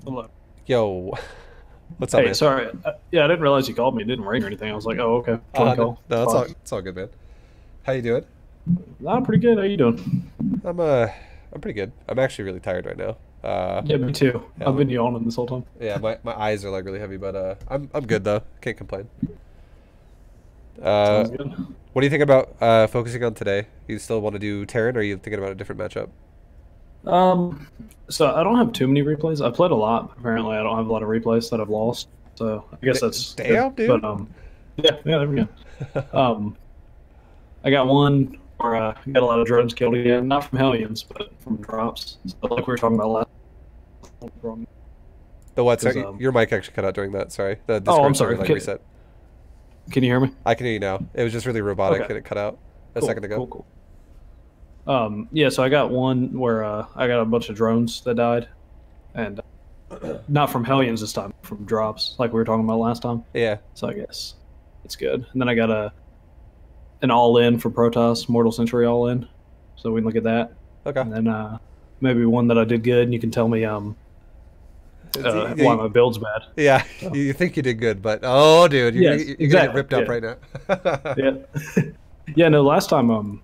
Hello. Yo, what's up, Hey, man? sorry. Yeah, I didn't realize you called me. It didn't ring or anything. I was like, oh, okay. Join No, call. no, It's fine. it's all good, man. How you doing? Nah, pretty good. How you doing? I'm uh, I'm pretty good. I'm actually really tired right now. Yeah, me too. Yeah, I've been yawning this whole time. yeah, my eyes are like really heavy, but I'm good though. Can't complain. Sounds good. What do you think about focusing on today? You still want to do Terran, or are you thinking about a different matchup? Um, so I don't have too many replays. I played a lot. But apparently, I don't have a lot of replays that I've lost. So I guess that's good. Damn, dude. But yeah, there we go. Um, I got one where I got a lot of drones killed again, not from Hellions, but from drops. So like we were talking about last. From, The what? 'cause, Sorry, your mic actually cut out during that. Sorry, the oh, I'm Discord sorry. server like reset. Can you hear me? I can hear you now. It was just really robotic Okay. and it cut out a Cool. second ago. Cool. Yeah, so I got one where I got a bunch of drones that died, and not from Hellions this time, from drops, like we were talking about last time. Yeah. So I guess it's good. And then I got an all-in for Protoss, Mortal Century all-in, so we can look at that. Okay. And then maybe one that I did good, and you can tell me why my build's bad. Yeah, So. you think you did good, but oh, dude, you're, Yes, you're gonna exactly, get ripped up yeah. right now. Yeah, yeah. No, last time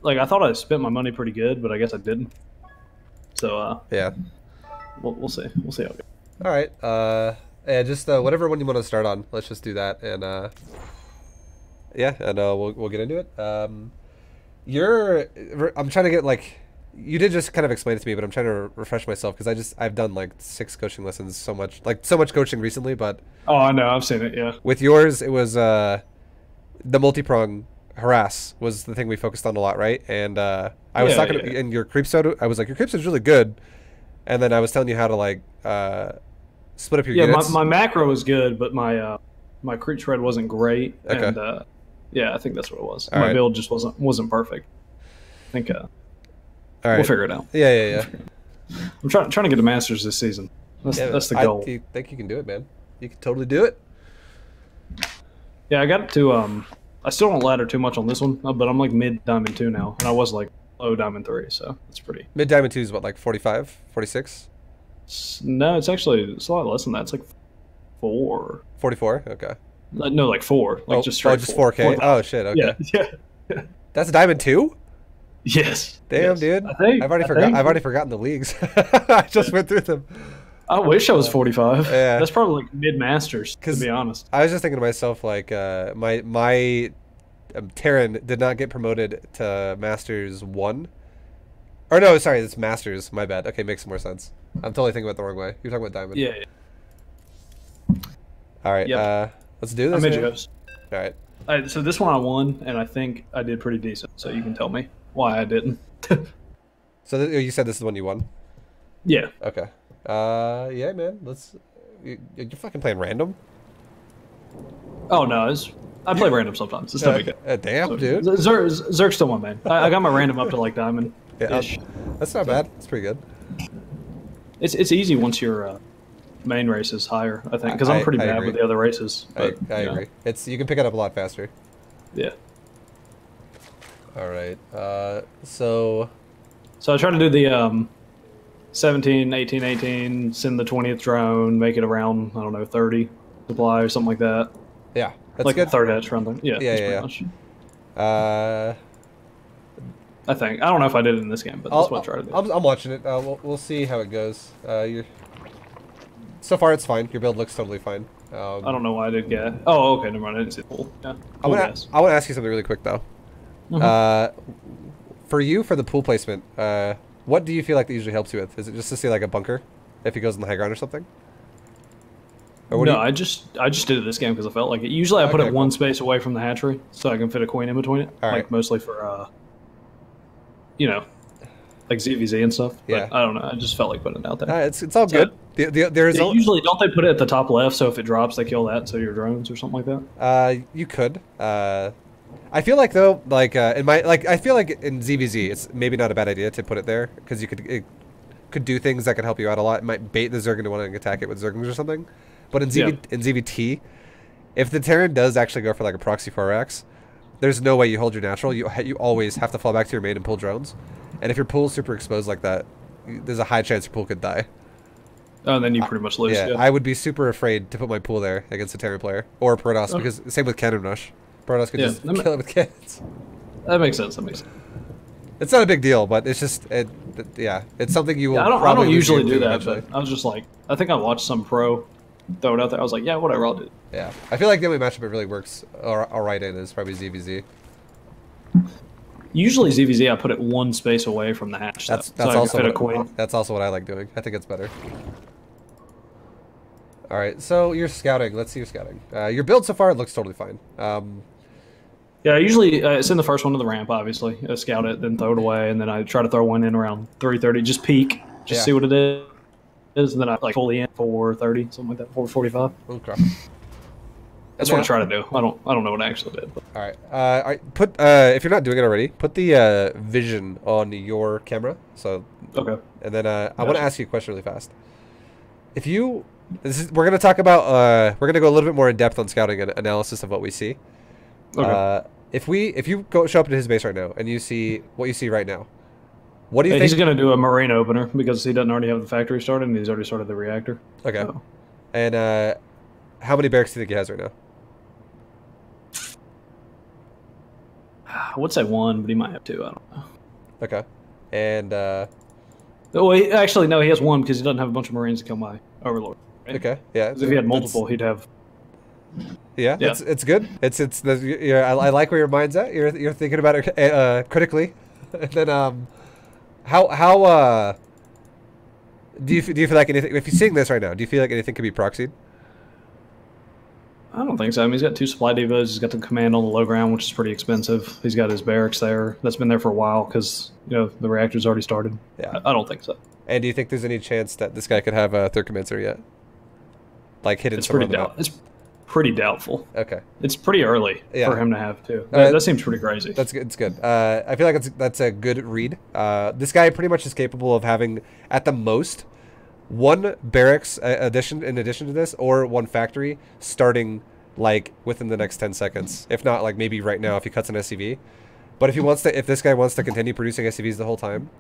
like I thought I spent my money pretty good, but I guess I didn't. So Yeah. we'll see. We'll see how it goes. All right. Yeah, just whatever one you want to start on. Let's just do that, and yeah, and we'll get into it. I'm trying to get like, you did just kind of explain it to me, but I'm trying to refresh myself because I've done like 6 coaching lessons, so much coaching recently, but Oh, I know. I've seen it. Yeah. with yours, it was the multi-prong harass was the thing we focused on a lot, right? And I was talking in your creep soda. I was like, your creep soda's really good, and then I was telling you how to like split up your units. My macro was good, but my creep shred wasn't great. Okay. And yeah, I think that's what it was. All my right. build just wasn't perfect. I think All right. we'll figure it out. Yeah. I'm trying to get to Masters this season. That's the goal. I think you can do it, man. You can totally do it. Yeah, I got to I still don't ladder too much on this one, but I'm like mid diamond 2 now, and I was like low diamond 3, so that's pretty. Mid diamond 2 is what, like 45, 46? No, it's a lot less than that. It's like 4. 44? Okay. No, like 4. Like just straight. Just 4K. Oh shit. Okay. Yeah. That's diamond 2? Yes. Damn, yes. dude. I think I've already forgotten the leagues. I just went through them. I wish I was 45. Yeah. That's probably like mid masters, to be honest. I was just thinking to myself, like, my Terran did not get promoted to Masters 1. Or no, sorry, it's Masters. My bad. Okay, makes more sense. I'm totally thinking about it the wrong way. You're talking about Diamond. Yeah. All right. Yep. Let's do this. I made man. you host. All right. So this one I won, and I think I did pretty decent. So you can tell me why I didn't. So you said this is the one you won? Yeah. Okay. Yeah, man. You're fucking playing random? Oh no, I play random sometimes. It's no big deal. Damn, So, dude. Zerg's still my main. I got my random up to like diamond. Yeah, that's not bad. That's pretty good. It's easy once your main race is higher, I think, because I'm pretty bad agree. with the other races. But, I agree. You can pick it up a lot faster. Yeah. All right. So I try to do the 17, 18, 18, send the 20th drone, make it around, I don't know, 30 supply or something like that. yeah, that's Like good. the third hatch run thing. Yeah. Yeah. Much. Uh, I think. I don't know if I did it in this game, but that's what I tried to do. I'm watching it. We'll see how it goes. So far it's fine. Your build looks totally fine. I don't know why I did get. Oh, okay, never mind. I didn't see the pool. Yeah. I want to ask you something really quick though. For the pool placement, what do you feel like that usually helps you with? Is it just to see like a bunker, if he goes in the high ground or something? Or No, I just did it this game because I felt like it. Usually I put it one cool. space away from the hatchery so I can fit a queen in between it. All right. Like mostly for like ZvZ and stuff. But Yeah. I don't know. I just felt like putting it out there. It's all good. Usually don't they put it at the top left so if it drops they kill that so your drones or something like that? You could. I feel like though, like I feel like in ZvZ, it's maybe not a bad idea to put it there because it could do things that could help you out a lot. It might bait the Zerg into wanting to attack it with Zerglings or something. But in ZvT, if the Terran does actually go for like a proxy 4x, there's no way you hold your natural. You always have to fall back to your main and pull drones. And if your pool's super exposed like that, there's a high chance your pool could die. Oh, and then you pretty much lose. Yeah, Yeah. I would be super afraid to put my pool there against a Terran player or a Protoss Oh. because same with Cannon Rush. Protoss could Yeah, just kill it with cannons. That makes sense. That makes sense. It's not a big deal, but it's just yeah, it's something you will. Yeah, I probably don't usually lose do to that, eventually. but I was just like, I think I watched some pro throw it out there. I was like, yeah, whatever, I'll do it. Yeah, I feel like the only matchup it really works all right in is probably ZvZ. Usually ZvZ, I put it one space away from the hatch. That's so I can also fit a what, coin. that's also what I like doing. I think it's better. All right, so you're scouting. Let's see your scouting. Your build so far looks totally fine. Yeah, usually it's in the first one of the ramp, obviously. I scout it, then throw it away, and then I try to throw one in around 3:30, just peek, just Yeah. see what it is, and then I like fully in 4:30, something like that, 4:45. Okay. That's what I try to do. I don't know what I actually did. But. All right. Put if you're not doing it already, put the vision on your camera. So Okay. and then I want to ask you a question really fast. If you we're gonna talk about we're gonna go a little bit more in depth on scouting and analysis of what we see. Okay. If you show up to his base right now and you see what you see right now, what do you think? He's going to do a marine opener because he doesn't already have the factory started and he's already started the reactor. Okay. So. And how many barracks do you think he has right now? I would say one, but he might have two. I don't know. Okay. And Well, actually, no, he has one because he doesn't have a bunch of marines to kill my overlord. Right? okay, yeah. 'Cause if he had multiple, he'd have. Yeah, Yeah. it's good. I like where your mind's at. You're thinking about it critically. And then how do you feel like anything? If you're seeing this right now, do you feel like anything could be proxied? I don't think so. I mean, he's got two supply depots. He's got the command on the low ground, which is pretty expensive. He's got his barracks there. That's been there for a while because the reactor's already started. Yeah. I don't think so. And do you think there's any chance that this guy could have a third commander yet? Like hidden It's somewhere pretty on the map? It's pretty doubtful. Okay. It's pretty early Yeah. for him to have too. That seems pretty crazy. That's good. It's good. I feel like that's a good read. This guy pretty much is capable of having at the most one barracks in addition to this, or one factory starting like within the next 10 seconds. If not, like maybe right now if he cuts an SCV. But if this guy wants to continue producing SCVs the whole time,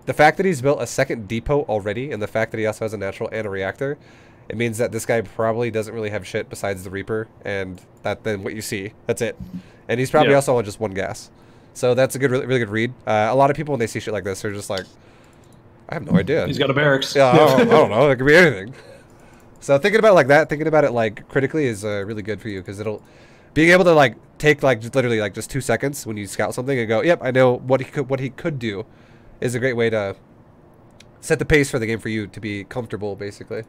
the fact that he's built a second depot already, and the fact that he also has a natural and a reactor, it means that this guy probably doesn't really have shit besides the Reaper, and then what you see, that's it. And he's probably also on just one gas. So that's a really good read. A lot of people, when they see shit like this, they're just like, I have no idea. He's got a barracks. Yeah, I don't know. It could be anything. So thinking about it like that, thinking about it like critically is really good for you, because being able to like take like just literally like just 2 seconds when you scout something and go, yep, I know what he could do, is a great way to set the pace for the game for you to be comfortable, basically.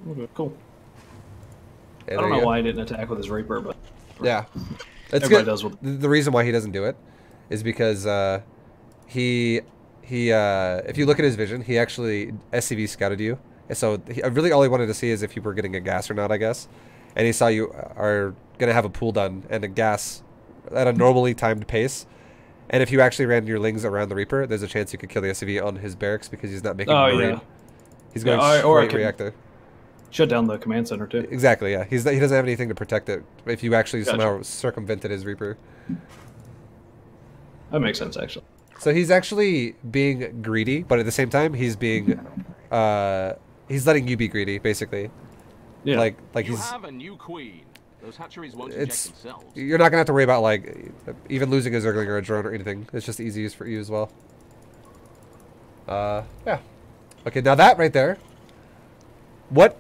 Okay, cool. And I don't know why he didn't attack with his Reaper, but yeah, it's everybody good. does with. The reason why he doesn't do it is because if you look at his vision, he actually SCV scouted you. So really all he wanted to see is if you were getting a gas or not, I guess. And he saw you are going to have a pool done and a gas at a normally timed pace. And if you actually ran your lings around the Reaper, there's a chance you could kill the SCV on his barracks because he's not making a marine. Yeah. He's going straight reactor. Shut down the command center too. Exactly, yeah. He doesn't have anything to protect it if you actually somehow circumvented his Reaper. That makes sense, actually. So he's actually being greedy, but at the same time, he's being, he's letting you be greedy, basically. Yeah. Like You he's. have a new queen. Those hatcheries won't eject themselves. You're not gonna have to worry about like even losing a Zergling or a drone or anything. It's just easy for you as well. Yeah. Okay, now that right there. What?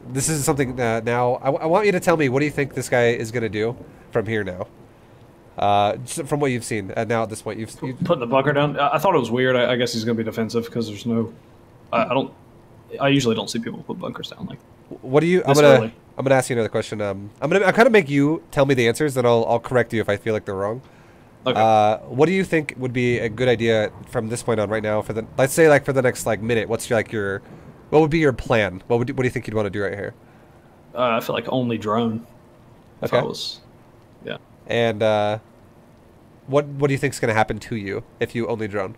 This is something now. I want you to tell me, what do you think this guy is gonna do from here now? Just from what you've seen now at this point, you've Putting the bunker down. I thought it was weird. I guess he's gonna be defensive because there's no. I usually don't see people put bunkers down like. What do you? I'm gonna ask you another question. I'm kind of make you tell me the answers, then I'll correct you if I feel like they're wrong. Okay. What do you think would be a good idea from this point on right now for let's say like for the next like minute? What's what would be your plan? What do you think you'd want to do right here? I feel like only drone. Okay. Yeah. And what do you think's gonna happen to you if you only drone?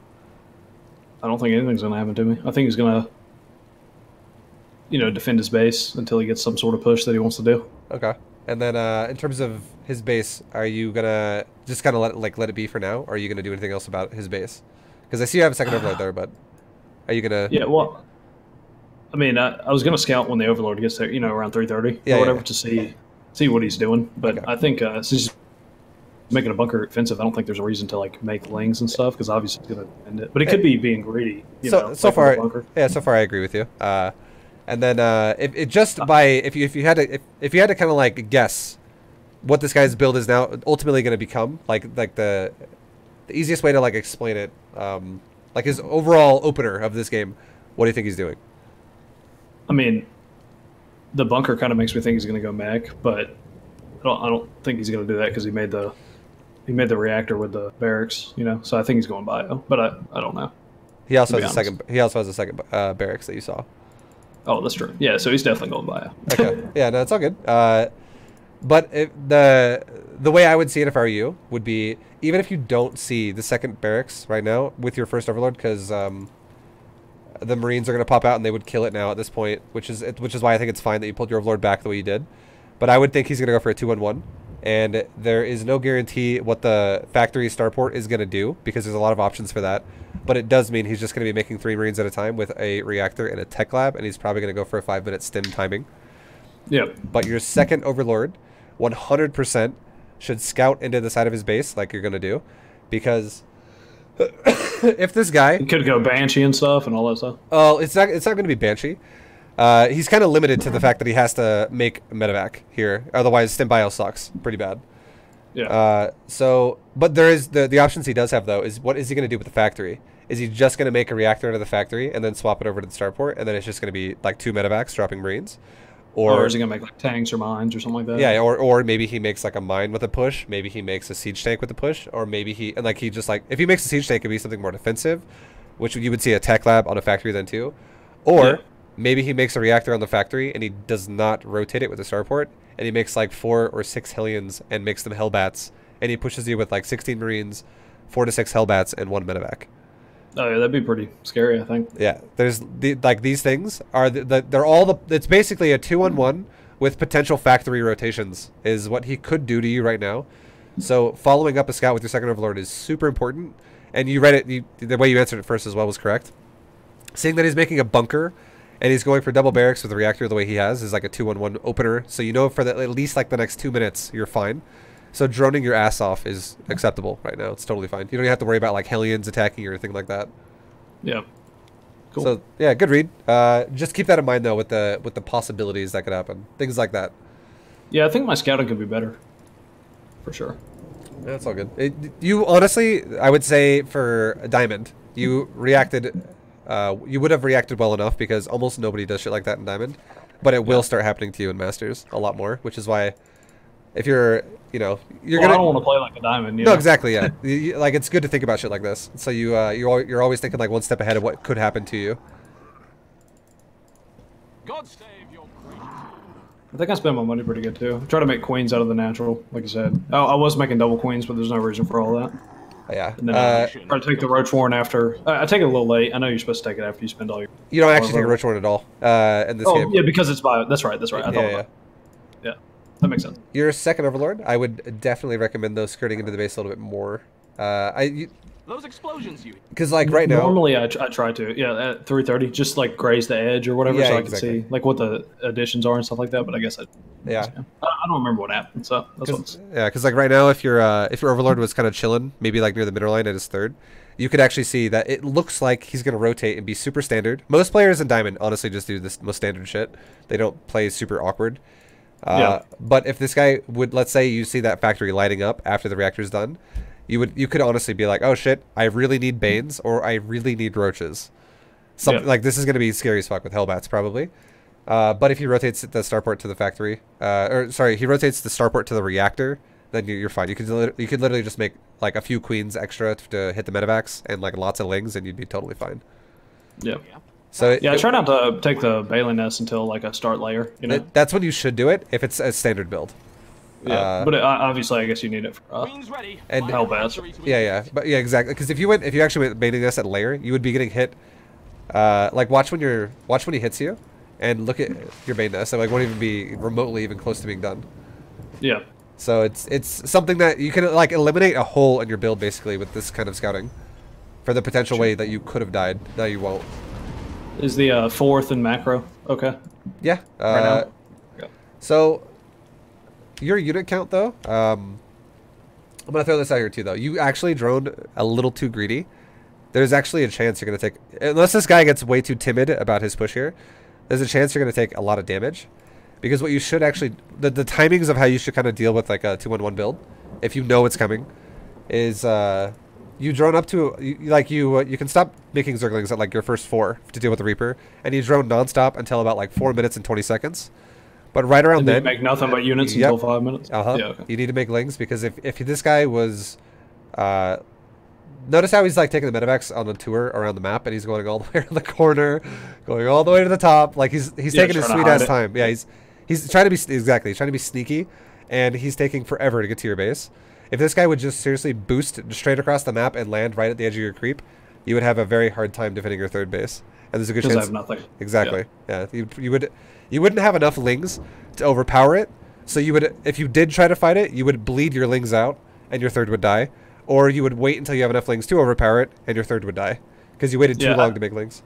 I don't think anything's gonna happen to me. I think he's gonna, defend his base until he gets some sort of push that he wants to do. Okay. And then in terms of his base, are you gonna just kind of let it be for now, or are you gonna do anything else about his base? Because I see you have a second overload there, but are you gonna? Yeah. Well, I mean, I was gonna scout when the Overlord gets there, you know, around 3:30 Yeah, or whatever, yeah. to see what he's doing. But Okay. I think since he's making a bunker offensive, I don't think there's a reason to like make lings and stuff because obviously it's gonna end it. But it could be being greedy. You know, So like with the far, bunker. yeah, so far I agree with you. And then if you had to kind of like guess what this guy's build is now ultimately going to become, like the easiest way to like explain it, like his overall opener of this game, what do you think he's doing? I mean, the bunker kind of makes me think he's going to go mech, but I don't think he's going to do that because he made the reactor with the barracks, you know. So I think he's going bio, but I don't know. He also To be has a second. He also has a second barracks that you saw. Oh, that's true. Yeah, so he's definitely going bio. Okay. Yeah, no, it's all good. But the way I would see it if I were you would be, even if you don't see the second barracks right now with your first Overlord, because the Marines are going to pop out and they would kill it now at this point, which is why I think it's fine that you pulled your Overlord back the way you did. But I would think he's going to go for a 2-1-1, and there is no guarantee what the factory starport is going to do because there's a lot of options for that. But it does mean he's just going to be making 3 Marines at a time with a reactor and a tech lab, and he's probably going to go for a 5-minute stim timing. Yep. But your second Overlord 100% should scout into the side of his base like you're going to do, because if this guy... He could go Banshee and stuff and all that stuff. Oh, it's not going to be Banshee. He's kind of limited to the fact that he has to make medevac here. Otherwise, stim bio sucks pretty bad. Yeah. But there is the options he does have, though, is what is he going to do with the factory? Is he just going to make a reactor out of the factory and then swap it over to the starport, and then it's just going to be like 2 medevacs dropping Marines? Or is he going to make like tanks or mines or something like that? Yeah, or maybe he makes like a mine with a push. Maybe he makes a siege tank with a push. Or maybe he just like, if he makes a siege tank, it'd be something more defensive, which you would see a tech lab on a factory then too. Or maybe he makes a reactor on the factory and he does not rotate it with the starport, and he makes like 4 or 6 Hellions and makes them Hellbats, and he pushes you with like 16 Marines, 4 to 6 Hellbats, and 1 medevac. Oh yeah, that'd be pretty scary, I think. Yeah, there's these things are they're all it's basically a 2-on-1 with potential factory rotations is what he could do to you right now. So following up a scout with your second Overlord is super important, and you read it the way you answered it first as well was correct. Seeing that he's making a bunker and he's going for double barracks with the reactor the way he has is like a 2-on-1 opener, so you know for at least like the next 2 minutes you're fine. So droning your ass off is acceptable right now. It's totally fine. You don't have to worry about like Hellions attacking you or anything like that. Yeah. Cool. So yeah, good read. Just keep that in mind though with the possibilities that could happen. Things like that. Yeah, I think my scouting could be better. For sure. Yeah, that's all good. You honestly, I would say for a Diamond, you reacted. You would have reacted well enough because almost nobody does shit like that in Diamond, but it will start happening to you in Masters a lot more, which is why if you're gonna. I don't want to play like a Diamond. No, exactly. Yeah, like it's good to think about shit like this. So you're always thinking like one step ahead of what could happen to you. God save your gracious. I think I spent my money pretty good too. I try to make queens out of the natural, like you said. Oh, I was making double queens, but there's no reason for all that. Yeah. And then I try to take the Roach Warren after. I take it a little late. I know you're supposed to take it after you spend all your. You don't actually take a Roach Warren at all in this game. Yeah, because it's bio. That's right. I thought yeah. Yeah, that makes sense. Your second Overlord, I would definitely recommend those skirting into the base a little bit more. Those explosions, you. Because like right now, normally I try to at 3:30 just like graze the edge or whatever, so I can see like what the additions are and stuff like that. But I guess I don't remember what happened. So that's because like right now, if your Overlord was kind of chilling, maybe like near the middle line at his third, you could actually see that it looks like he's gonna rotate and be super standard. Most players in Diamond honestly just do this most standard shit. They don't play super awkward. But if this guy would, let's say you see that factory lighting up after the reactor's done, you could honestly be like, oh shit, I really need Banes or I really need Roaches. Something like this is going to be scary as fuck with Hellbats probably. But if he rotates the starport to the factory, he rotates the starport to the reactor, then you're fine. You could literally just make like a few queens extra to hit the medevacs and like lots of lings, and you'd be totally fine. Yeah. So I try not to take the Bailey Nest until like a start layer. You know, that's when you should do it if it's a standard build. Yeah, but obviously, I guess you need it for and Hellbats. Yeah, but yeah, exactly. Because if you actually went baiting this at layer, you would be getting hit. Like watch when he hits you, and look at your bait nest. So like won't even be remotely even close to being done. Yeah. So it's something that you can like eliminate a hole in your build basically with this kind of scouting, for the potential way that you could have died. Now you won't. Is the fourth and macro okay? Yeah. Right now? Okay. So, your unit count, though, I'm going to throw this out here, too, though. You actually droned a little too greedy. There's actually a chance you're going to take... Unless this guy gets way too timid about his push here, there's a chance you're going to take a lot of damage. Because what you should actually... The timings of how you should kind of deal with, like, a 2-1-1 build, if you know it's coming, is... you drone up to... You can stop making Zerglings at, like, your first 4 to deal with the Reaper, and you drone nonstop until about, like, 4 minutes and 20 seconds. But right around then... make nothing but units until 5 minutes? Yeah, okay. You need to make lings, because if this guy was... notice how he's, like, taking the medevacs on a tour around the map, and he's going all the way to the corner, going all the way to the top. Like, he's taking his sweet-ass time. Yeah, he's trying to be... Exactly. He's trying to be sneaky, and he's taking forever to get to your base. If this guy would just seriously boost straight across the map and land right at the edge of your creep, you would have a very hard time defending your third base. And there's a good chance... I have nothing. Exactly. Yeah. You wouldn't have enough lings to overpower it, so you would, if you did try to fight it, you would bleed your lings out, and your third would die. Or you would wait until you have enough lings to overpower it, and your third would die. Because you waited too long to make lings.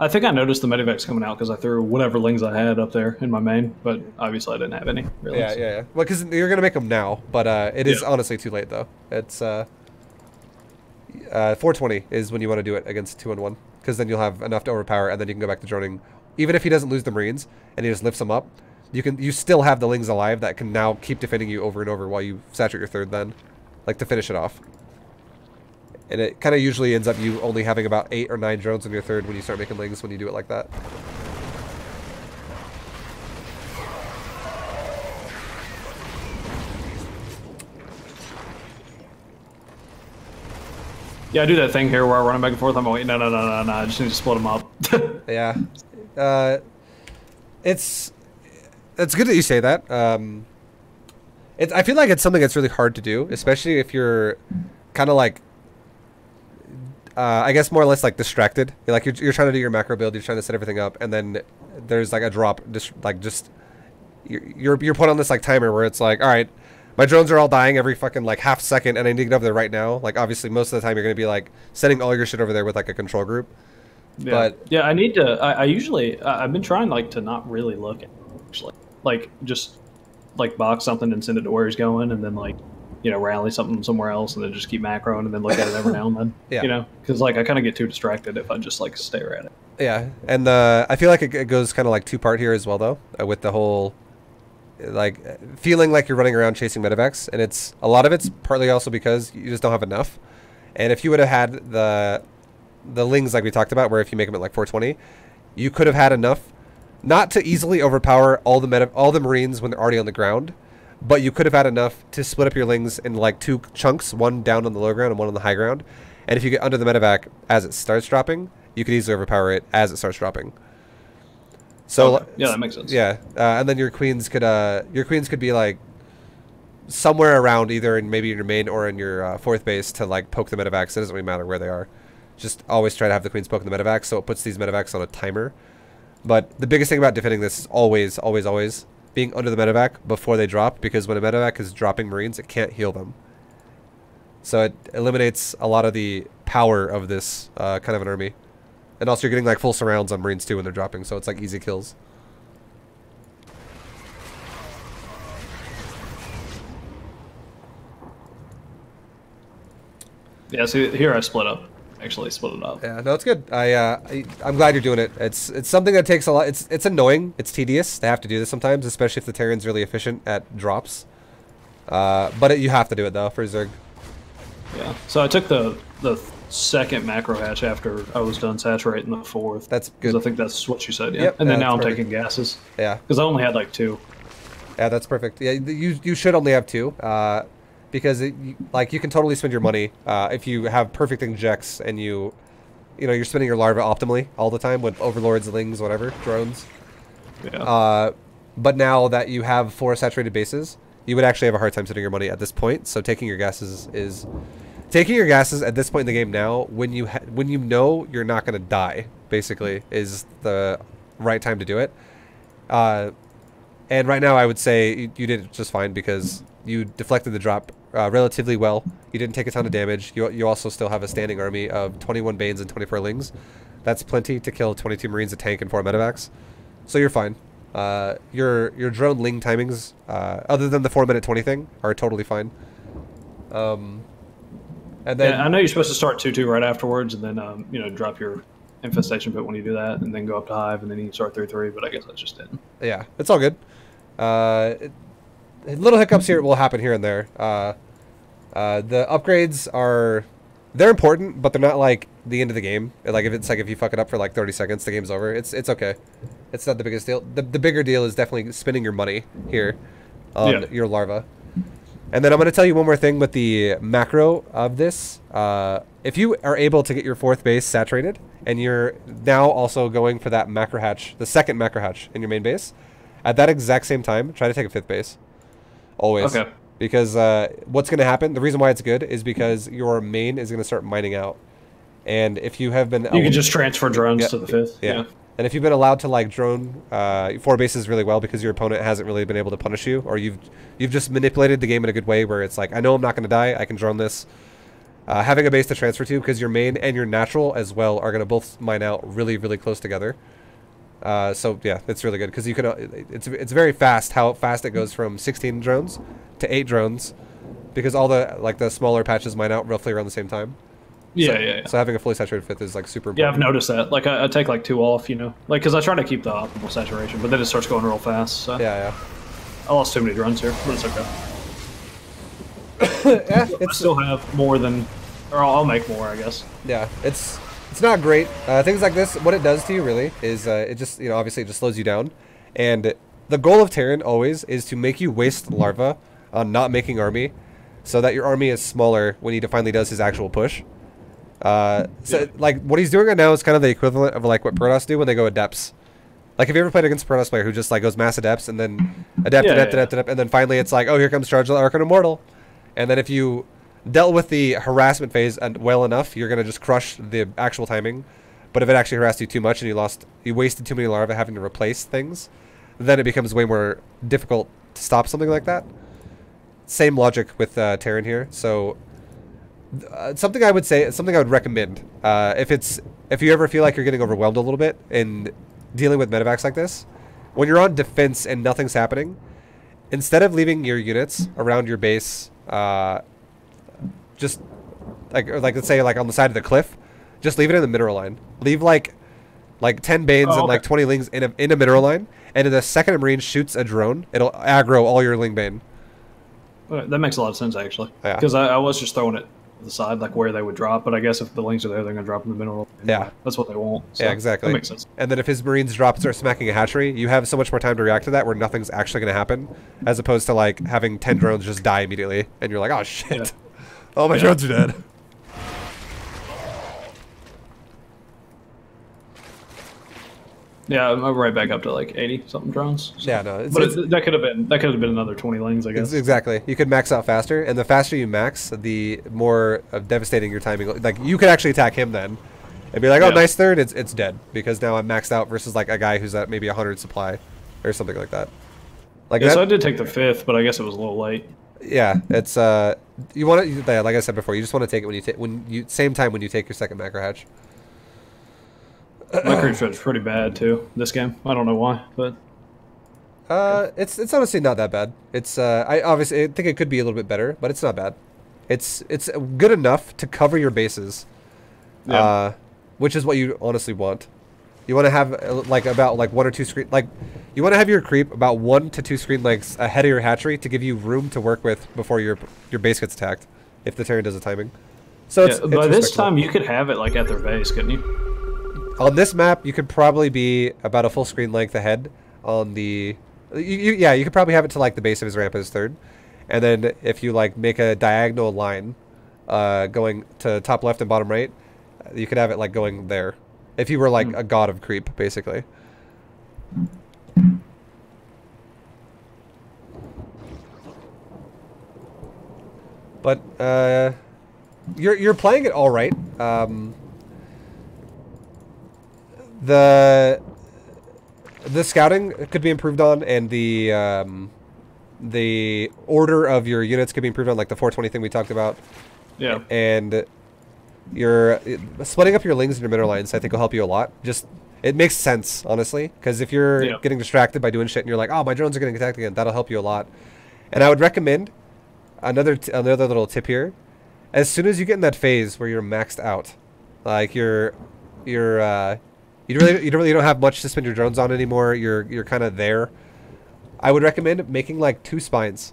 I think I noticed the medevacs coming out because I threw whatever lings I had up there in my main, but obviously I didn't have any. Really. Yeah. Well, because you're going to make them now, but it is honestly too late, though. It's 420 is when you want to do it against 2-1, because then you'll have enough to overpower, and then you can go back to droning. Even if he doesn't lose the Marines, and he just lifts them up, you still have the lings alive that can now keep defending you over and over while you saturate your third then, like to finish it off. And it kind of usually ends up you only having about 8 or 9 drones on your third when you start making lings when you do it like that. Yeah, I do that thing here where I run back and forth. I'm like, no, I just need to split them up. Yeah. It's good that you say that. I feel like it's something that's really hard to do, especially if you're kind of like, I guess more or less like distracted. You're trying to do your macro build, you're trying to set everything up, and then there's like a drop, you're put on this like timer where it's like, all right, my drones are all dying every fucking like half second, and I need to get over there right now. Like obviously most of the time you're gonna be like sending all your shit over there with like a control group. Yeah. But yeah, I need to. I usually I've been trying like to not really look at actually, like just like box something and send it to where he's going, and then like rally something somewhere else, and then just keep macroing and then look at it every now and then. Yeah. Because like I kind of get too distracted if I just like stare at it. Yeah, and I feel like it goes kind of like two-part here as well though, with the whole like feeling like you're running around chasing medevacs, and a lot of it's partly also because you just don't have enough. And if you would have had the lings like we talked about, where if you make them at like 420, you could have had enough not to easily overpower all the Marines when they're already on the ground, but you could have had enough to split up your lings in like 2 chunks, one down on the low ground and one on the high ground. And if you get under the medevac as it starts dropping, you could easily overpower it as it starts dropping. So okay. Yeah, that makes sense. Yeah, and then your queens could be like somewhere around either maybe in your main or in your fourth base to like poke the medevacs. It doesn't really matter where they are. Just always try to have the queens poking the medevacs, so it puts these medevacs on a timer. But the biggest thing about defending this is always being under the medevac before they drop, because when a medevac is dropping Marines, it can't heal them. So it eliminates a lot of the power of this kind of an army. And also you're getting like full surrounds on Marines too when they're dropping, so it's like easy kills. Yeah, so here I split up. Actually split it up. Yeah, no, it's good. I'm glad you're doing it. It's something that takes a lot. It's annoying. It's tedious to have to do this sometimes, especially if the Terran's really efficient at drops. But you have to do it though for Zerg. Yeah. So I took the second macro hatch after I was done saturating the fourth. That's good. Because I think that's what you said. Yeah. Yep, and then now I'm perfect. taking gases. Yeah. Because I only had like 2. Yeah, that's perfect. Yeah, you should only have 2. Because you can totally spend your money if you have perfect injects and you're spending your larva optimally all the time with overlords, lings, whatever, drones. Yeah. But now that you have 4 saturated bases, you would actually have a hard time spending your money at this point. So taking your gases at this point in the game now, when you know you're not going to die, basically, is the right time to do it. And right now, I would say you did it just fine because you deflected the drop relatively well. You didn't take a ton of damage. You also still have a standing army of 21 Banes and 24 Lings. That's plenty to kill 22 Marines, a tank, and 4 medevacs. So you're fine. Your drone ling timings, other than the 4-minute 20 thing, are totally fine. And then yeah, I know you're supposed to start 2-2 right afterwards, and then you know, drop your infestation pit when you do that, and then go up to hive, and then you can start 3-3. But I guess that's just it. yeah, it's all good. Little hiccups here will happen here and there. The upgrades are, they're important, but they're not like the end of the game. Like if you fuck it up for like 30 seconds, the game's over. It's okay. It's not the biggest deal. The bigger deal is definitely spending your money here on your larva. And then I'm going to tell you one more thing with the macro of this. If you are able to get your 4th base saturated, and you're now also going for that macro hatch, the 2nd macro hatch in your main base, at that exact same time, try to take a 5th base. Always. Okay. Because what's going to happen, the reason why it's good, is because your main is going to start mining out. And if you have been... You can just transfer drones to the 5th. Yeah. And if you've been allowed to like drone 4 bases really well because your opponent hasn't really been able to punish you, or you've just manipulated the game in a good way where it's like, I know I'm not going to die, I can drone this. Having a base to transfer to, because your main and your natural as well are going to both mine out really, really close together. So yeah, it's really good because you can. It's very fast how fast it goes from 16 drones to 8 drones, because all the smaller patches mine out roughly around the same time. Yeah. So having a fully saturated 5th is like super important. Yeah, I've noticed that. Like I take like 2 off, you know, like because I try to keep the optimal saturation, but then it starts going real fast. So. Yeah. I lost too many drones here, but it's okay. Yeah, I still have more than, or I'll make more, I guess. Yeah, it's not great. Things like this, what it does to you really is it just, you know, obviously it just slows you down. And the goal of Terran always is to make you waste larva on not making army, so that your army is smaller when he finally does his actual push. Like what he's doing right now is kind of the equivalent of like what Protoss do when they go adepts. Like, have you ever played against a Protoss player who just like goes mass adepts and then adept, and then finally it's like, oh, here comes Charge of the Archon Immortal. And then if you dealt with the harassment phase well enough, you're gonna just crush the actual timing. But if it actually harassed you too much and you wasted too many larvae having to replace things, then it becomes way more difficult to stop something like that. Same logic with Terran here. So something I would recommend, if you ever feel like you're getting overwhelmed a little bit in dealing with medevacs like this, when you're on defense and nothing's happening, instead of leaving your units around your base, just like let's say like on the side of the cliff, just leave it in the mineral line. Leave like 10 Banes and like 20 Lings in a mineral line, and if the second a Marine shoots a drone, it'll aggro all your Ling Bane. That makes a lot of sense actually, because I was just throwing it to the side, like where they would drop, but I guess if the Lings are there, they're going to drop in the mineral. Yeah. That's what they want. So yeah, exactly. That makes sense. And then if his Marines drop and start smacking a hatchery, you have so much more time to react to that where nothing's actually going to happen, as opposed to like having 10 drones just die immediately, and you're like, oh shit. Yeah. All my drones are dead. Yeah, I'm right back up to like 80 something drones. So. Yeah, no, that could have been another 20 Lings, I guess. Exactly. You could max out faster, and the faster you max, the more devastating your timing. Like you could actually attack him then, and be like, oh, nice third, it's dead because now I'm maxed out versus like a guy who's at maybe 100 supply, or something like that. Like so I did take the 5th, but I guess it was a little late. Yeah, it's you want to, like I said before, you just want to take it when you same time when you take your second macro hatch. My creep shot's pretty bad too this game. I don't know why, but it's honestly not that bad. It's I think it could be a little bit better, but it's not bad. It's good enough to cover your bases, which is what you honestly want. You want to have like about like 1 or 2 screen, like you want to have your creep about 1 to 2 screen lengths ahead of your hatchery to give you room to work with before your base gets attacked, if the Terran does a timing. So it's by this time you could have it like at their base, couldn't you? On this map, you could probably be about a full screen length ahead on the... you could probably have it to like the base of his ramp as third. And then if you like make a diagonal line going to top left and bottom right, you could have it like going there. If you were like a god of creep, basically. But you're playing it all right. The scouting could be improved on, and the order of your units could be improved on, like the 420 thing we talked about. Yeah. And You're splitting up your lings and your mineral lines. I think will help you a lot. Just it makes sense, honestly, because if you're getting distracted by doing shit and you're like, oh, my drones are getting attacked again, that'll help you a lot. And I would recommend another little tip here. As soon as you get in that phase where you're maxed out, like you really don't have much to spend your drones on anymore. You're kind of there. I would recommend making like 2 spines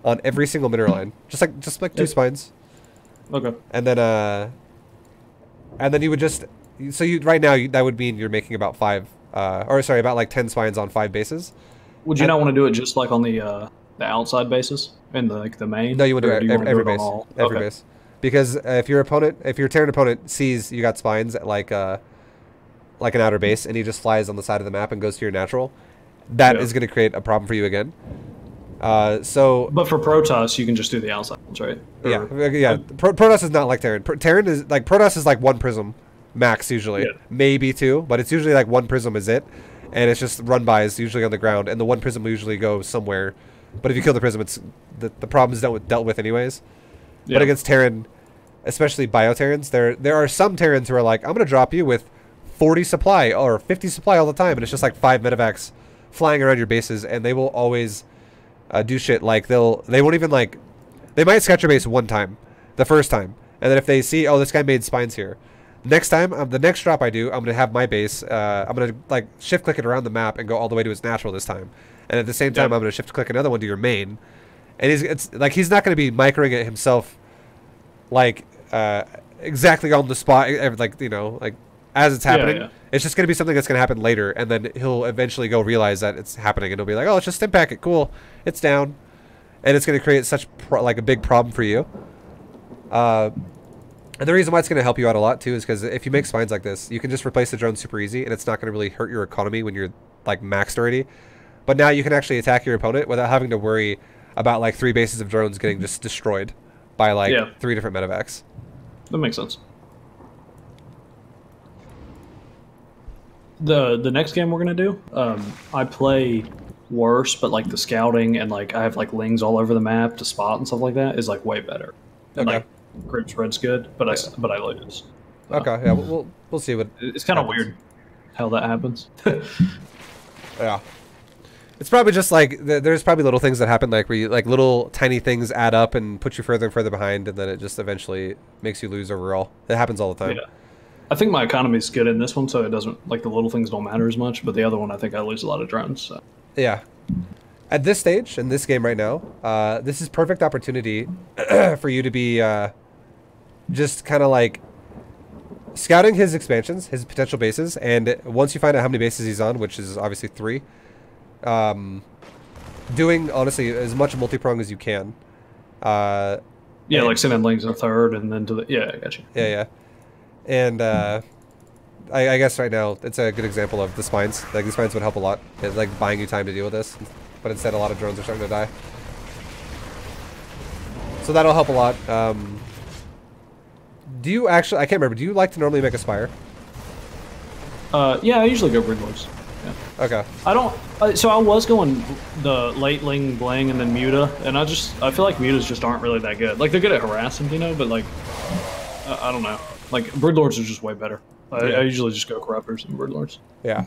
on every single mineral line, just like 2 spines. Okay. And then you would just right now that would mean you're making about 5 about like 10 spines on 5 bases. Would you not want to do it just like on the outside bases and the main? No, you would do it every base, every Okay. base, because if your Terran opponent sees you got spines at like an outer base and he just flies on the side of the map and goes to your natural, that is going to create a problem for you again. But for Protoss, you can just do the outside ones, right? Protoss is not like Terran. Protoss is like 1 prism max usually, maybe 2, but it's usually like 1 prism is it, and it's just run bys usually on the ground, and the 1 prism will usually go somewhere. But if you kill the prism, it's the problem is dealt with anyways. Yeah. But against Terran, especially Bio-Terrans, there are some Terrans who are like, I'm gonna drop you with 40 supply or 50 supply all the time, and it's just like 5 medevacs flying around your bases, and they will always do shit like they won't even like, they might scratch your base 1 time, the first time, and then if they see, oh, this guy made spines here, next time, the next drop I do, I'm gonna have my base, I'm gonna like shift click it around the map and go all the way to its natural this time, and at the same time I'm gonna shift click another one to your main, and it's like he's not gonna be microing it himself, like exactly on the spot, like like as it's happening. It's just gonna be something that's gonna happen later, and then he'll eventually go realize that it's happening, and he'll be like, oh, it's just stim packet, cool, it's down, and it's gonna create such a big problem for you. And the reason why it's going to help you out a lot, too, is because if you make spines like this, you can just replace the drone super easy, and it's not going to really hurt your economy when you're, like, maxed already. But now you can actually attack your opponent without having to worry about, like, 3 bases of drones getting just destroyed by, like, 3 different medevacs. That makes sense. The next game we're going to do, I play worse, but, like, the scouting and, like, I have, like, lings all over the map to spot and stuff like that is, like, way better. And, like, group spread's good, but I lose. Okay, yeah, we'll see what. It's kind of weird how that happens. Yeah, it's probably just like there's probably little things that happen, like where you, like little tiny things add up and put you further and further behind, and then it just eventually makes you lose overall. It happens all the time. Yeah, I think my economy's good in this one, so it doesn't, like, the little things don't matter as much. But the other one, I think I lose a lot of drones. So. Yeah. At this stage in this game right now, this is perfect opportunity for you to be just kind of like scouting his expansions, his potential bases, and once you find out how many bases he's on, which is obviously 3, doing honestly as much multi-prong as you can. Like sending lings in a third, and then to the I got you. Yeah. And I guess right now it's a good example of the spines. Like the spines would help a lot. It's like buying you time to deal with this. But instead, a lot of drones are starting to die. So that'll help a lot. Do you actually... I can't remember. Do you like to normally make a spire? Yeah, I usually go Broodlords. Yeah. Okay. I don't... so I was going the late Ling Blang and then Muta, and I feel like Mutas just aren't really that good. Like, they're good at harassing, but, like... I don't know. Like, Broodlords are just way better. I usually just go Corruptors and Broodlords. Yeah.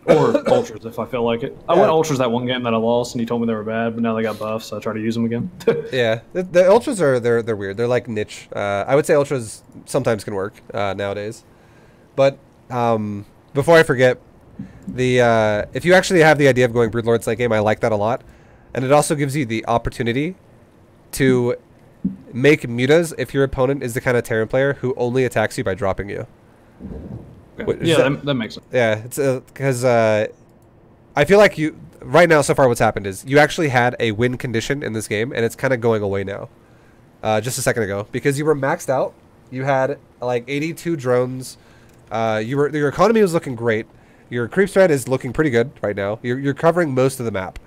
Or Ultras if I feel like it. I went Ultras that one game that I lost, and he told me they were bad, but now they got buffed, so I try to use them again. Yeah, the Ultras are they're weird. They're like niche. I would say Ultras sometimes can work nowadays, but before I forget, if you actually have the idea of going Broodlords late game, I like that a lot, and it also gives you the opportunity to make mutas if your opponent is the kind of Terran player who only attacks you by dropping you. Yeah, that makes sense. Yeah, it's because I feel like you right now so far what's happened is you actually had a win condition in this game, and it's kind of going away now. Just a second ago, because you were maxed out, you had like 82 drones. Your economy was looking great. Your creep spread is looking pretty good right now. You're covering most of the map.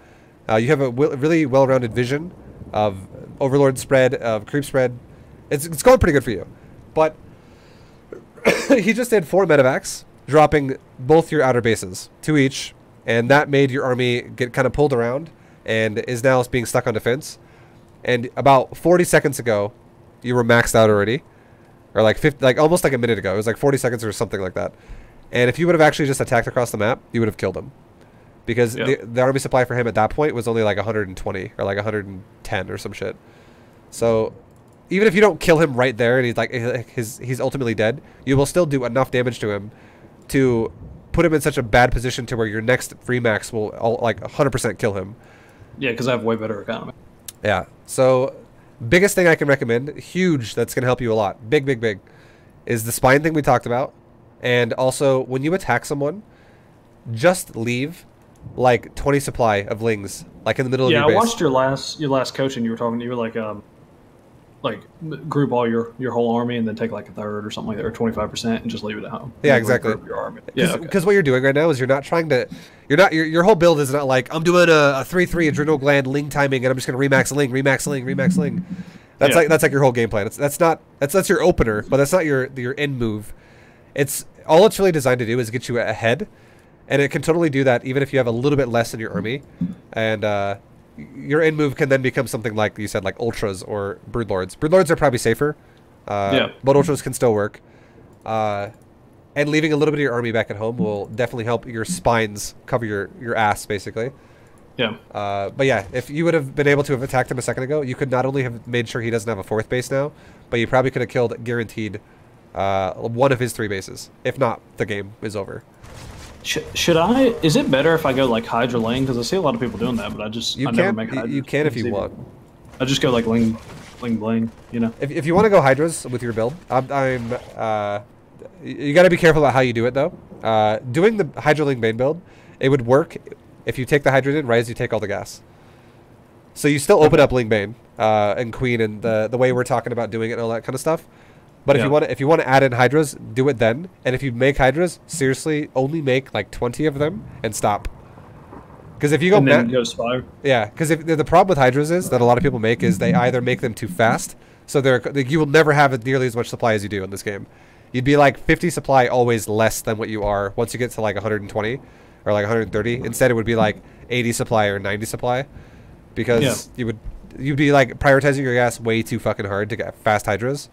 You have a really well-rounded vision of overlord spread, of creep spread. It's going pretty good for you, but. He just did 4 medevacs, dropping both your outer bases, 2 each, and that made your army get kind of pulled around and is now being stuck on defense. And about 40 seconds ago, you were maxed out already. or like 50, like almost like a minute ago. It was like 40 seconds or something like that. And if you would have actually just attacked across the map, you would have killed him, because the army supply for him at that point was only like 120 or like 110 or some shit. So even if you don't kill him right there and he's like he's ultimately dead, you will still do enough damage to him to put him in such a bad position to where your next free max will like 100% kill him. Yeah, because I have way better economy. Yeah. So biggest thing I can recommend, huge, that's going to help you a lot, big, is the spine thing we talked about. And also, when you attack someone, just leave like 20 supply of lings, like in the middle of your base. Yeah, I watched your last coach, and you were like group all your whole army and then take like a third or something like that, or 25%, and just leave it at home. Yeah, exactly. Your army. Because what you're doing right now is you're not trying to, your whole build is not like, I'm doing a 3/3 adrenal gland ling timing and I'm just gonna remax ling. That's like your whole game plan. That's your opener, but that's not your end move. It's really designed to do is get you ahead, and it can totally do that even if you have a little bit less in your army, and your end move can then become something like you said, like ultras or broodlords. Broodlords are probably safer, but ultras can still work. And leaving a little bit of your army back at home will definitely help your spines cover your ass, basically. Yeah. But yeah, if you would have been able to have attacked him a second ago, you could not only have made sure he doesn't have a 4th base now, but you probably could have killed, guaranteed, one of his 3 bases. If not, the game is over. Should I? Is it better if I go like Hydra Ling? Because I see a lot of people doing that, but I never make Hydra. You can if you want. I just go like Ling Bling, you know. If you want to go Hydras with your build, you got to be careful about how you do it though. Doing the Hydra Ling Bane build, it would work if you take the Hydrogen right as you take all the gas. So you still open up Ling Bane and Queen and the way we're talking about doing it and all that kind of stuff. But if you want to add in Hydras, do it then. And if you make Hydras, seriously, only make like 20 of them and stop. Because if you go, go Spire. Yeah, because if the problem with Hydras is that a lot of people make is they either make them too fast, so you will never have nearly as much supply as you do in this game. You'd be like 50 supply always less than what you are once you get to like 120 or like 130. Instead, it would be like 80 supply or 90 supply, because you'd be like prioritizing your gas way too fucking hard to get fast Hydras.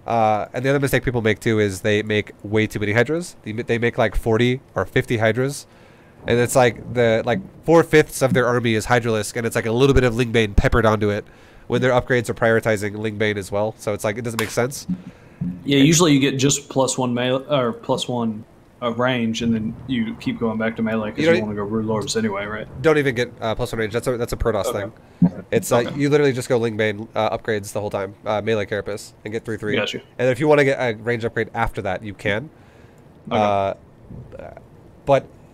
And the other mistake people make too is they make way too many Hydras. They make like 40 or 50 Hydras, and it's like 4/5 of their army is Hydralisk, and it's like a little bit of Lingbane peppered onto it when their upgrades are prioritizing Lingbane as well. So it's like it doesn't make sense. Yeah, usually you get just +1 melee or +1 range, and then you keep going back to melee because you want to go Broodlords anyway, right? Don't even get +1 range. That's a Protoss thing. It's you literally just go Lingbane upgrades the whole time, melee carapace, and get 3/3. Got you. And if you want to get a range upgrade after that, you can. But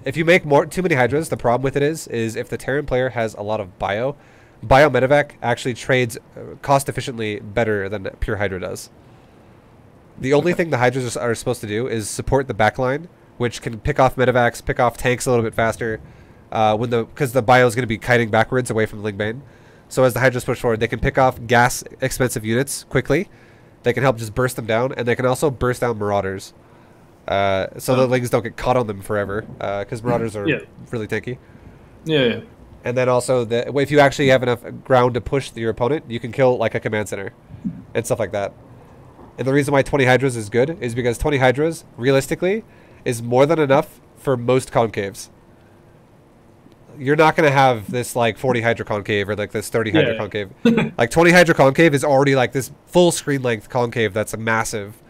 if you make too many Hydras, the problem with it is if the Terran player has a lot of bio medevac actually trades cost efficiently better than pure Hydra does. The only thing the Hydras are supposed to do is support the backline, which can pick off medevacs, pick off tanks a little bit faster, because the bio is going to be kiting backwards away from Lingbane. So as the Hydras push forward, they can pick off gas expensive units quickly. They can help just burst them down, and they can also burst down Marauders. So the Lings don't get caught on them forever, because Marauders are really tanky. Yeah. And then also, if you actually have enough ground to push your opponent, you can kill like a command center and stuff like that. And the reason why 20 Hydras is good is because 20 Hydras, realistically, is more than enough for most concaves. You're not going to have this like 40 Hydra concave or like this 30 Hydra concave. Like 20 Hydra concave is already like this full screen length concave that's massive.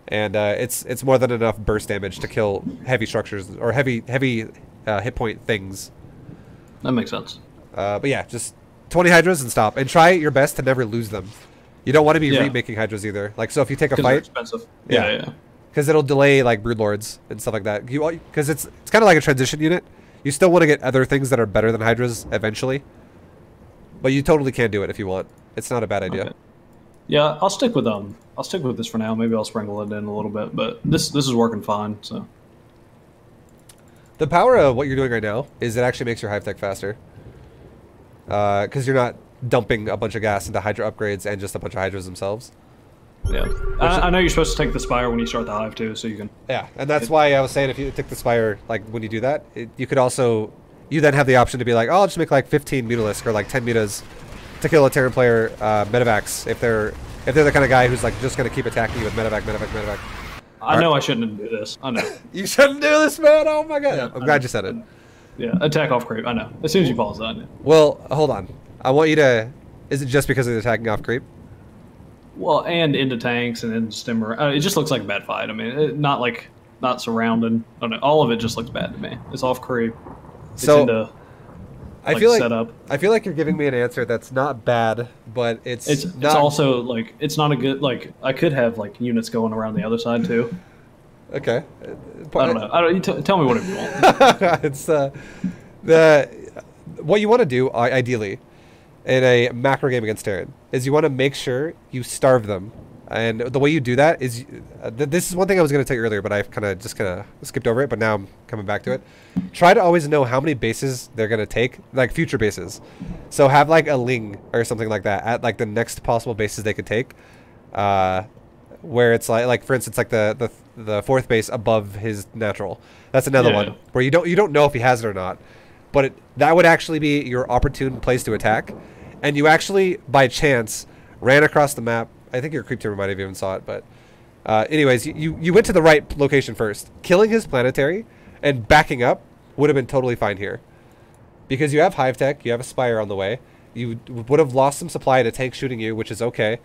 And it's more than enough burst damage to kill heavy structures or heavy hit point things. That makes sense. But yeah, just 20 Hydras and stop. And try your best to never lose them. You don't want to be remaking Hydras either. Like, so if you take a fight, they're expensive. Yeah. Because it'll delay like Broodlords and stuff like that. Because it's kind of like a transition unit. You still want to get other things that are better than Hydras eventually, but you totally can do it if you want. It's not a bad idea. Okay. Yeah, I'll stick with this for now. Maybe I'll sprinkle it in a little bit, but this is working fine. So the power of what you're doing right now is it actually makes your hive tech faster. Because you're not dumping a bunch of gas into Hydra upgrades and just a bunch of Hydras themselves. Yeah, I know you're supposed to take the Spire when you start the hive too, so you can. Yeah, and that's why I was saying if you take the Spire, like when you do that, you could also, you then have the option to be like, oh, I'll just make like 15 Mutalisk or like 10 Mutas to kill a Terran player medevacs if they're if they're the kind of guy who's like just gonna keep attacking you with medevac, medevac, medevac. I know I shouldn't do this. I know. You shouldn't do this, man. Oh my god. Yeah, I'm glad you said it. Yeah, attack off creep. I know. As soon as you pause that, I know. Well, hold on. I want you to. Is it just because of the attacking off creep? Well, and into tanks and then stimmer. It just looks like a bad fight. I mean, not surrounded. I don't know. All of it just looks bad to me. It's off creep. It's so into, I feel like setup. I feel like you're giving me an answer that's not bad, but it's also like it's not a good like I could have like units going around the other side too. Okay. I don't know. Tell me whatever you want. It's what you want to do ideally in a macro game against Terran is you want to make sure you starve them, and the way you do that is this is one thing I was going to tell you earlier, but I've kind of skipped over it. But now I'm coming back to it. Try to always know how many bases they're going to take, like future bases. So have like a Ling or something like that at like the next possible bases they could take, where it's like for instance like the fourth base above his natural. That's another one where you don't know if he has it or not, but that would actually be your opportune place to attack, and you actually by chance ran across the map. I think your creep team might have even saw it, but anyways, you went to the right location first. Killing his planetary and backing up would have been totally fine here, because you have hive tech, you have a spire on the way. You would have lost some supply to tank shooting you, which is okay.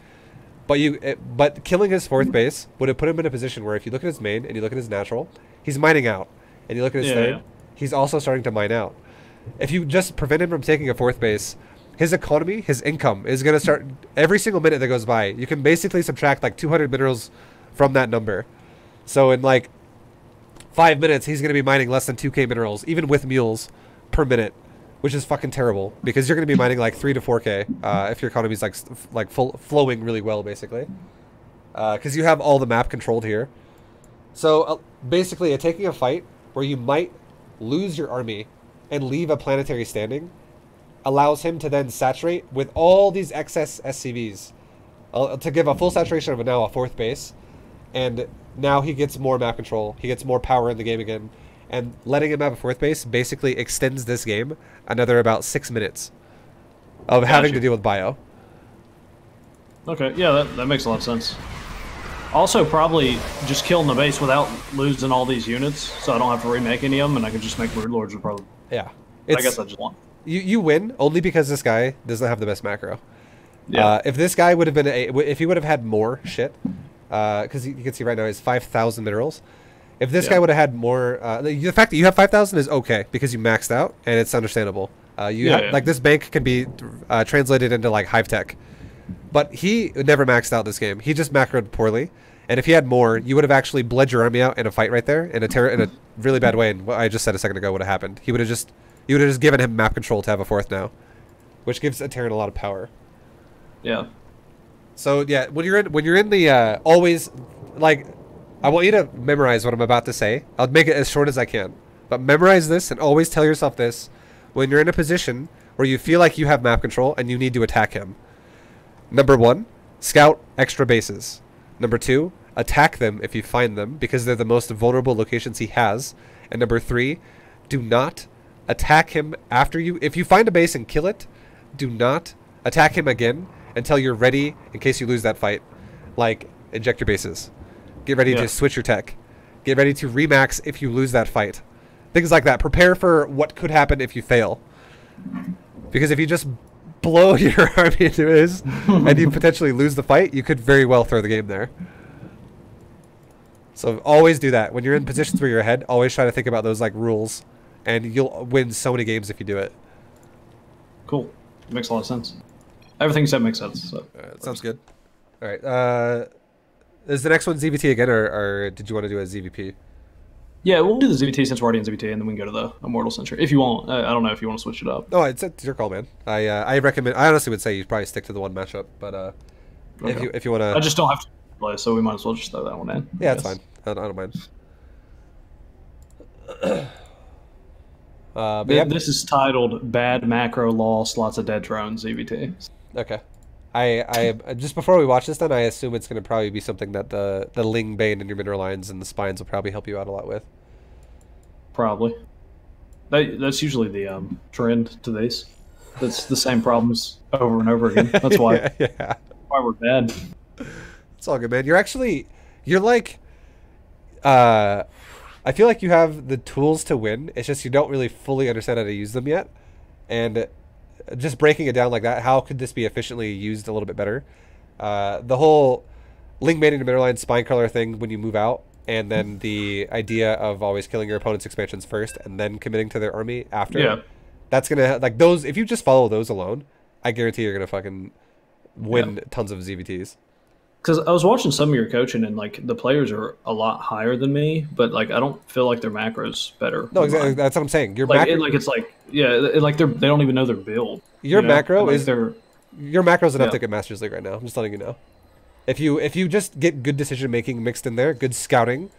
But killing his fourth base would have put him in a position where if you look at his main and you look at his natural, he's mining out. And you look at his third, he's also starting to mine out. If you just prevent him from taking a fourth base, his economy, his income is going to start every single minute that goes by. You can basically subtract like 200 minerals from that number. So in like 5 minutes, he's going to be mining less than 2k minerals, even with mules, per minute. Which is fucking terrible, because you're going to be mining like 3 to 4k if your economy's like flowing really well, basically. Because you have all the map controlled here. So basically, taking a fight where you might lose your army and leave a planetary standing allows him to then saturate with all these excess SCVs to give a full saturation of now a fourth base. And now he gets more map control. He gets more power in the game again. And letting him have a fourth base basically extends this game another about 6 minutes of having to deal with bio. Okay, yeah, that makes a lot of sense. Also, probably just killing the base without losing all these units, so I don't have to remake any of them, and I can just make Brood Lords with probably... Yeah. I guess I just want... You win only because this guy doesn't have the best macro. Yeah. If this guy would have been... if he would have had more shit, because you can see right now he has 5,000 minerals. If this guy would have had more, the fact that you have 5,000 is okay because you maxed out, and it's understandable. Like this bank can be translated into like hive tech, but he never maxed out this game. He just macroed poorly, and if he had more, you would have actually bled your army out in a fight right there in a really bad way. And what I just said a second ago would have happened. You would have just given him map control to have a fourth now, which gives a Terran a lot of power. Yeah. So yeah, when you're in the always like. I want you to memorize what I'm about to say. I'll make it as short as I can. But memorize this and always tell yourself this when you're in a position where you feel like you have map control and you need to attack him. Number 1, scout extra bases. Number 2, attack them if you find them because they're the most vulnerable locations he has. And number 3, do not attack him after you... If you find a base and kill it, do not attack him again until you're ready in case you lose that fight. Like, inject your bases. Get ready to switch your tech. Get ready to remax if you lose that fight. Things like that. Prepare for what could happen if you fail. Because if you just blow your army into his and you potentially lose the fight, you could very well throw the game there. So always do that. When you're in positions where you're ahead, always try to think about those like rules. And you'll win so many games if you do it. Cool. It makes a lot of sense. Everything you said makes sense. So. Sounds good. All right. Is the next one ZvT again, or did you want to do a ZvP? Yeah, we'll do the ZvT since we're already in ZvT, and then we can go to the Immortal Center. If you want. I don't know if you want to switch it up. No, it's your call, man. I recommend... I honestly would say you probably stick to the one matchup, but okay. if you want to... I just don't have to play, so we might as well just throw that one in. Yeah, it's fine. I don't mind. But yeah. This is titled Bad Macro Loss, Lots of Dead Drones, ZvT. Okay. I just before we watch this, then I assume it's going to probably be something that the Ling Bane and your mineral lines and the spines will probably help you out a lot with. Probably. That's usually the trend to these. That's the same problems over and over again. That's why. Yeah. Why we're bad. It's all good, man. You're like, I feel like you have the tools to win. It's just you don't really fully understand how to use them yet. And just breaking it down like that, how could this be efficiently used a little bit better? The whole link mating to midline spine color thing when you move out, and then the idea of always killing your opponent's expansions first and then committing to their army after. Yeah. That's gonna like those. If you just follow those alone, I guarantee you're gonna fucking win tons of ZvTs. Because I was watching some of your coaching, and like the players are a lot higher than me, but like I don't feel like their macros better. No, exactly. That's what I'm saying. Your like macro, it's like like they don't even know their build. your macro like is your macro's enough to get Masters League right now. I'm just letting you know. If you just get good decision making mixed in there, good scouting,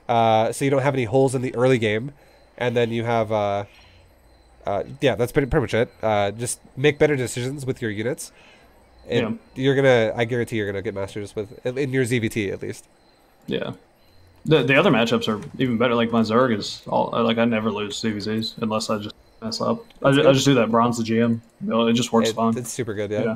so you don't have any holes in the early game, and then you have that's pretty much it. Just make better decisions with your units. And I guarantee you're gonna get Masters in your ZvT at least. Yeah. The other matchups are even better. Like my Zerg is all like I never lose CVZs unless I just mess up. I just do that bronze the GM. It just works fine. It's super good, yeah.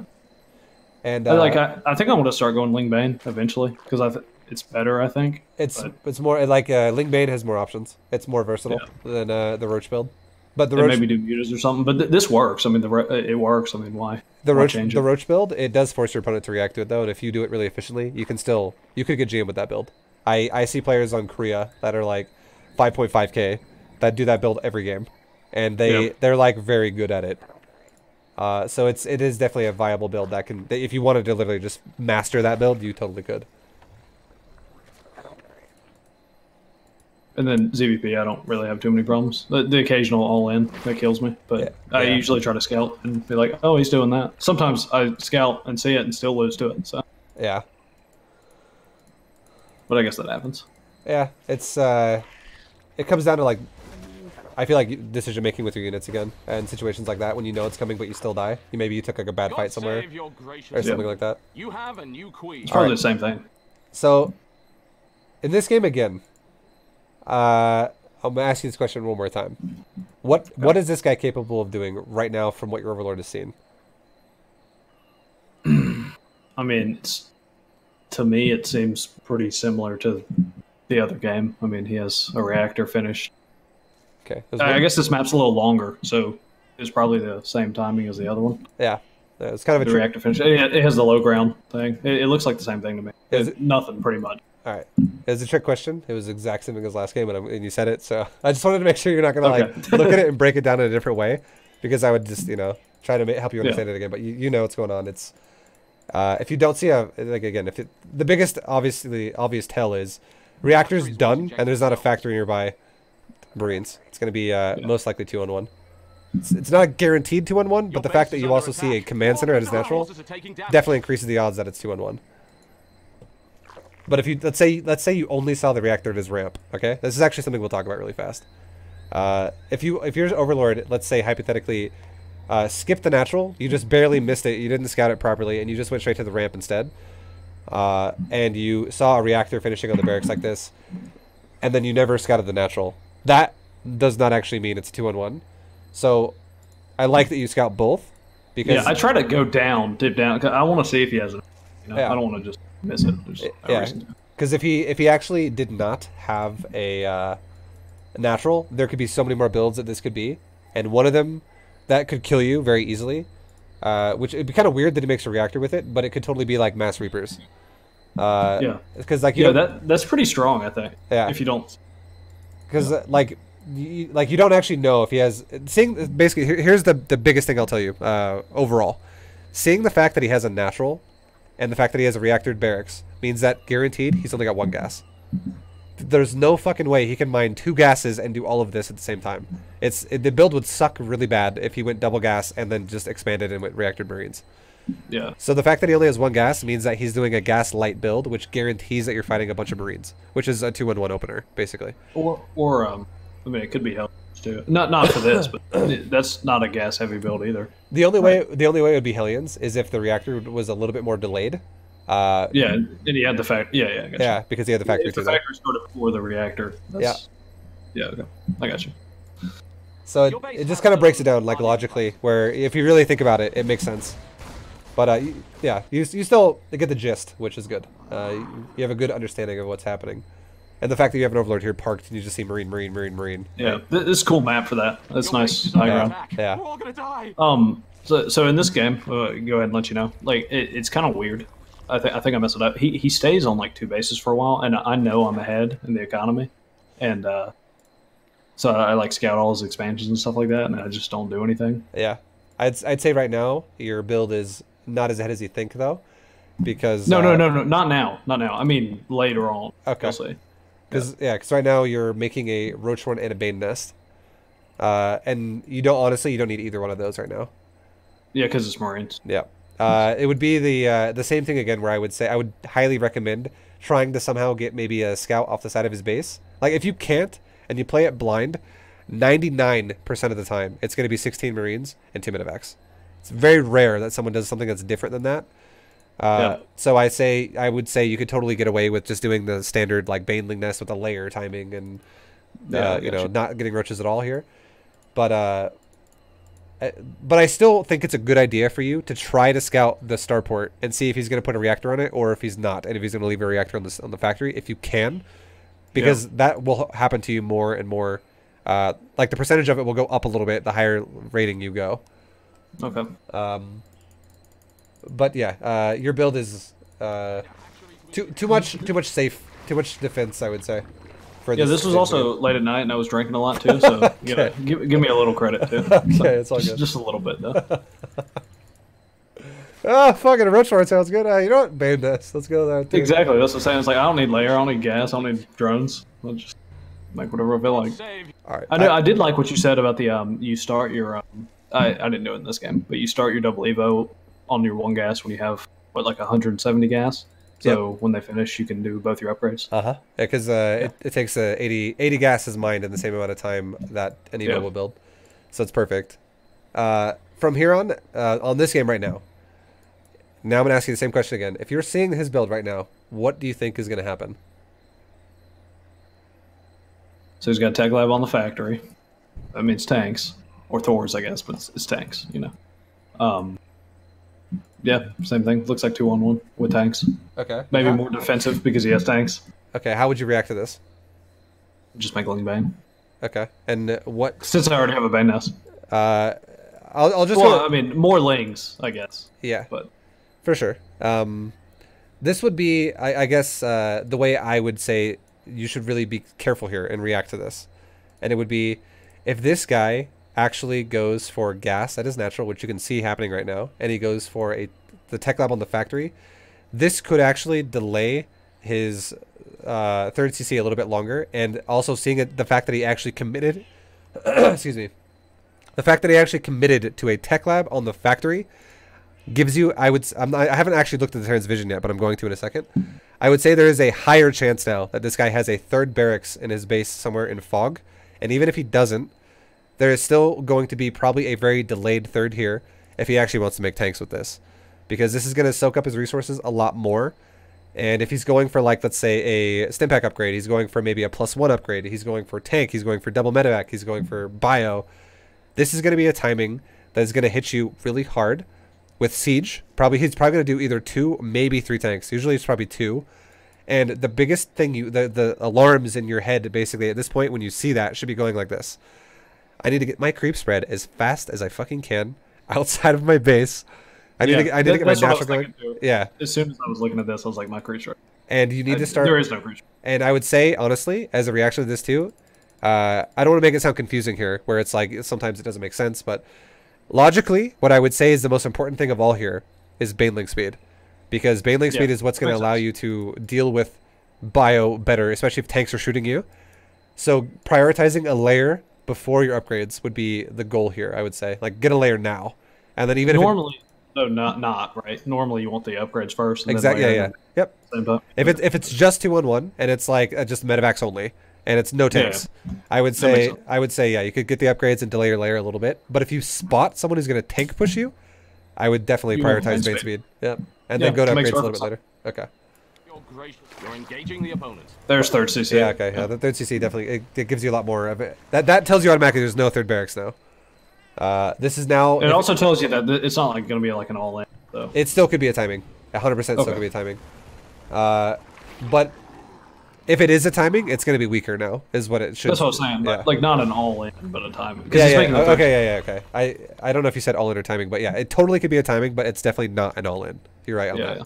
And I think I want to start going Ling Bane eventually because it's better. I think it's more like Ling Bane has more options. It's more versatile than the Roach build. But the Roach, maybe do mutas or something. But this works. I mean, it works. I mean, why? The Roach build, it does force your opponent to react to it though, and if you do it really efficiently, you could get GM with that build. I see players on Korea that are like 5.5k that do that build every game, and they're like very good at it. So it is definitely a viable build that if you wanted to literally just master that build, you totally could. And then ZvP, I don't really have too many problems. The occasional all-in that kills me, but I usually try to scout and be like, oh, he's doing that. Sometimes I scout and see it and still lose to it. So yeah, but I guess that happens. Yeah, it's it comes down to like, I feel like decision making with your units again, and situations like that when you know it's coming but you still die. Maybe you took like a bad fight somewhere or something like that. You have a new queen. It's probably the same thing. So in this game again. I'm gonna ask you this question one more time. What is this guy capable of doing right now from what your Overlord has seen? I mean, to me, it seems pretty similar to the other game. I mean, he has a reactor finished. Okay. I guess this map's a little longer, so it's probably the same timing as the other one. Yeah. It's kind of the reactor finish. It has the low ground thing. It looks like the same thing to me. Nothing, pretty much. All right. It was a trick question. It was the exact same thing as last game, and you said it. So I just wanted to make sure you're not going to like look at it and break it down in a different way, because I would just try to help you understand it again. But you know what's going on. It's if you don't see the biggest obvious tell is reactor's done and there's not a factory nearby Marines. It's going to be most likely 2-on-1. It's not guaranteed 2-on-1, but the fact that you also see a command center at his natural definitely increases the odds that it's 2-on-1. But if you let's say you only saw the reactor at his ramp, okay? This is actually something we'll talk about really fast. If you're Overlord, let's say hypothetically, skipped the natural, you just barely missed it, you didn't scout it properly, and you just went straight to the ramp instead, and you saw a reactor finishing on the barracks like this, and then you never scouted the natural. That does not actually mean it's 2-on-1. So I like that you scout both, because I try to go down, dip down. I want to see if he has it. I don't want to just miss it. Because if he actually did not have a natural, there could be so many more builds that this could be, and one of them that could kill you very easily. Which it'd be kind of weird that he makes a reactor with it, but it could totally be like Mass Reapers. Because like that's pretty strong, I think. Yeah. If you don't, because you don't actually know if he has. Basically, here's the biggest thing I'll tell you. Overall, seeing the fact that he has a natural, and the fact that he has a reactored barracks means that guaranteed he's only got one gas. There's no fucking way he can mine 2 gases and do all of this at the same time. The build would suck really bad if he went double gas and then just expanded and went reactored Marines. Yeah. So the fact that he only has 1 gas means that he's doing a gas light build, which guarantees that you're fighting a bunch of Marines, which is a 2-on-1 opener, basically. Or I mean, it could be Hellions too. Not for this, but that's not a gas heavy build either. The only way it would be Hellions is if the reactor was a little bit more delayed. And he had the factory. Yeah, I got you. Yeah, because he had the factory too. The factory started before the reactor. Yeah, okay. I got you. So it just kind of breaks it down like logically, where if you really think about it, it makes sense. But yeah, you still get the gist, which is good. You have a good understanding of what's happening. And the fact that you have an Overlord here parked and you just see Marine. Yeah, Right? this is a cool map for that. That's nice. High ground. Yeah. We're all gonna die. So in this game, go ahead and let you know. Like it's kind of weird. I think I messed it up. He stays on like 2 bases for a while, and I know I'm ahead in the economy, and so I like scout all his expansions and stuff like that, and I just don't do anything. Yeah. I'd say right now your build is not as ahead as you think though, because No, not now. I mean later on. Okay. I'll say. Because right now you're making a Roachhorn and a Bane Nest, and you don't need either one of those right now. Yeah, because it's Marines. Yeah. It would be the same thing again, where I would say I would highly recommend trying to somehow get maybe a scout off the side of his base. Like if you can't and you play it blind, 99% of the time it's going to be 16 Marines and 2 Medivacs. It's very rare that someone does something that's different than that. So I would say you could totally get away with just doing the standard like Baneling Nest with a layer timing and not getting roaches at all here. But I still think it's a good idea for you to try to scout the starport and see if he's going to put a reactor on it or if he's not, and if he's going to leave a reactor on the factory if you can, because that will happen to you more and more. Like the percentage of it will go up a little bit the higher rating you go. Okay. But yeah, your build is too much defense, I would say. This was also late at night, and I was drinking a lot too. So Okay. give me a little credit too. Okay, it's all good. Just a little bit though. Oh, fucking a Roachhorn sounds good. You know what? Bane this. Let's go there. Too. Exactly. That's what I'm saying. It's like I don't need layer. I don't need gas. I don't need drones. I'll just make whatever I feel like. All right. I did like what you said about the you start your I didn't do it in this game, but you start your double evo on your 1 gas when you have what like 170 gas. So when they finish, you can do both your upgrades. Yeah, because it takes 80 gas is mined in the same amount of time that an evo will build, so it's perfect. From here on this game right now. Now I'm gonna ask you the same question again. If you're seeing his build right now, what do you think is gonna happen? So he's got a tech lab on the factory. That means tanks. Or Thors, I guess, but it's tanks, you know. Yeah, same thing. Looks like 2-on-1 with tanks. Okay. Maybe more defensive because he has tanks. Okay, how would you react to this? Just make Ling Bane. Okay, and what... Since I already have a Bane Nest. I'll just... Well, I mean, more Lings, I guess. Yeah, but for sure. This would be, I guess, the way I would say you should really be careful here and react to this. And it would be, if this guy actually goes for gas, that is natural, which you can see happening right now, and he goes for the tech lab on the factory, this could actually delay his third CC a little bit longer, and also seeing the fact that he actually committed excuse me, the fact that he actually committed to a tech lab on the factory gives you, I haven't actually looked at the Terran's vision yet, but I'm going to in a second. I would say there is a higher chance now that this guy has a 3rd barracks in his base somewhere in fog, and even if he doesn't, there is still going to be probably a very delayed 3rd here if he actually wants to make tanks with this, because this is going to soak up his resources a lot more. And if he's going for, like, let's say a Stimpack upgrade, he's going for maybe a +1 upgrade, he's going for tank, he's going for double medevac, he's going for bio, this is going to be a timing that is going to hit you really hard with siege. He's probably going to do either 2, maybe 3 tanks. Usually it's probably 2. And the biggest thing, the alarms in your head basically at this point when you see that should be going like this. I need to get my creep spread as fast as I fucking can outside of my base. I need to get my natural going. Yeah. As soon as I was looking at this, I was like, my creep spread. And you need to start. There is no creep spread. And I would say, honestly, as a reaction to this too, I don't want to make it sound confusing here, where it's like sometimes it doesn't make sense, but logically, what I would say is the most important thing of all here is Baneling speed. Because Baneling speed is what's going to allow you to deal with bio better, especially if tanks are shooting you. So prioritizing a layer before your upgrades would be the goal here, I would say. Like, get a layer now. And then even normally, not right. Normally you want the upgrades first. And exactly, then Yep. Same time. If it's just 2-on-1 and it's like just medevacs only and it's no tanks, I would say yeah, you could get the upgrades and delay your layer a little bit. But if you spot someone who's going to tank push you, I would definitely prioritize Bane speed. Yep. And then go to upgrades a little bit later. Okay. You're gracious. You're engaging the opponent. There's 3rd CC. Yeah, okay. Yeah, the 3rd CC definitely it gives you a lot more of it. That tells you automatically there's no 3rd barracks now. This is now. It also tells you that it's not like going to be like an all-in. So. It still could be a timing. 100% still Okay. could be a timing. But if it is a timing, it's going to be weaker now, is what it should. That's what I was saying. Yeah. Like not an all-in, but a timing. Yeah, yeah. Okay. I don't know if you said all-in or timing, but yeah, it totally could be a timing, but it's definitely not an all-in. You're right on that. Yeah.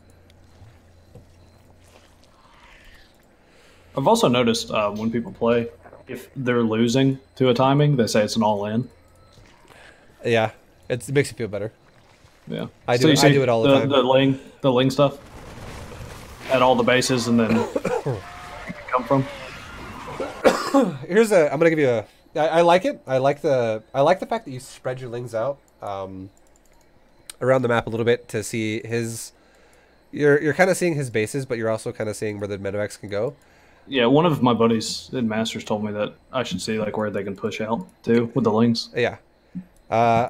I've also noticed when people play, if they're losing to a timing, they say it's an all-in. Yeah, it makes you feel better. Yeah, I do it all the time. The ling stuff at all the bases, and then come from. I'm gonna give you a. I like it. I like the fact that you spread your lings out around the map a little bit to see his. You're kind of seeing his bases, but you're also kind of seeing where the medevacs can go. Yeah, one of my buddies in Masters told me that I should see like where they can push out too with the lings. Yeah, I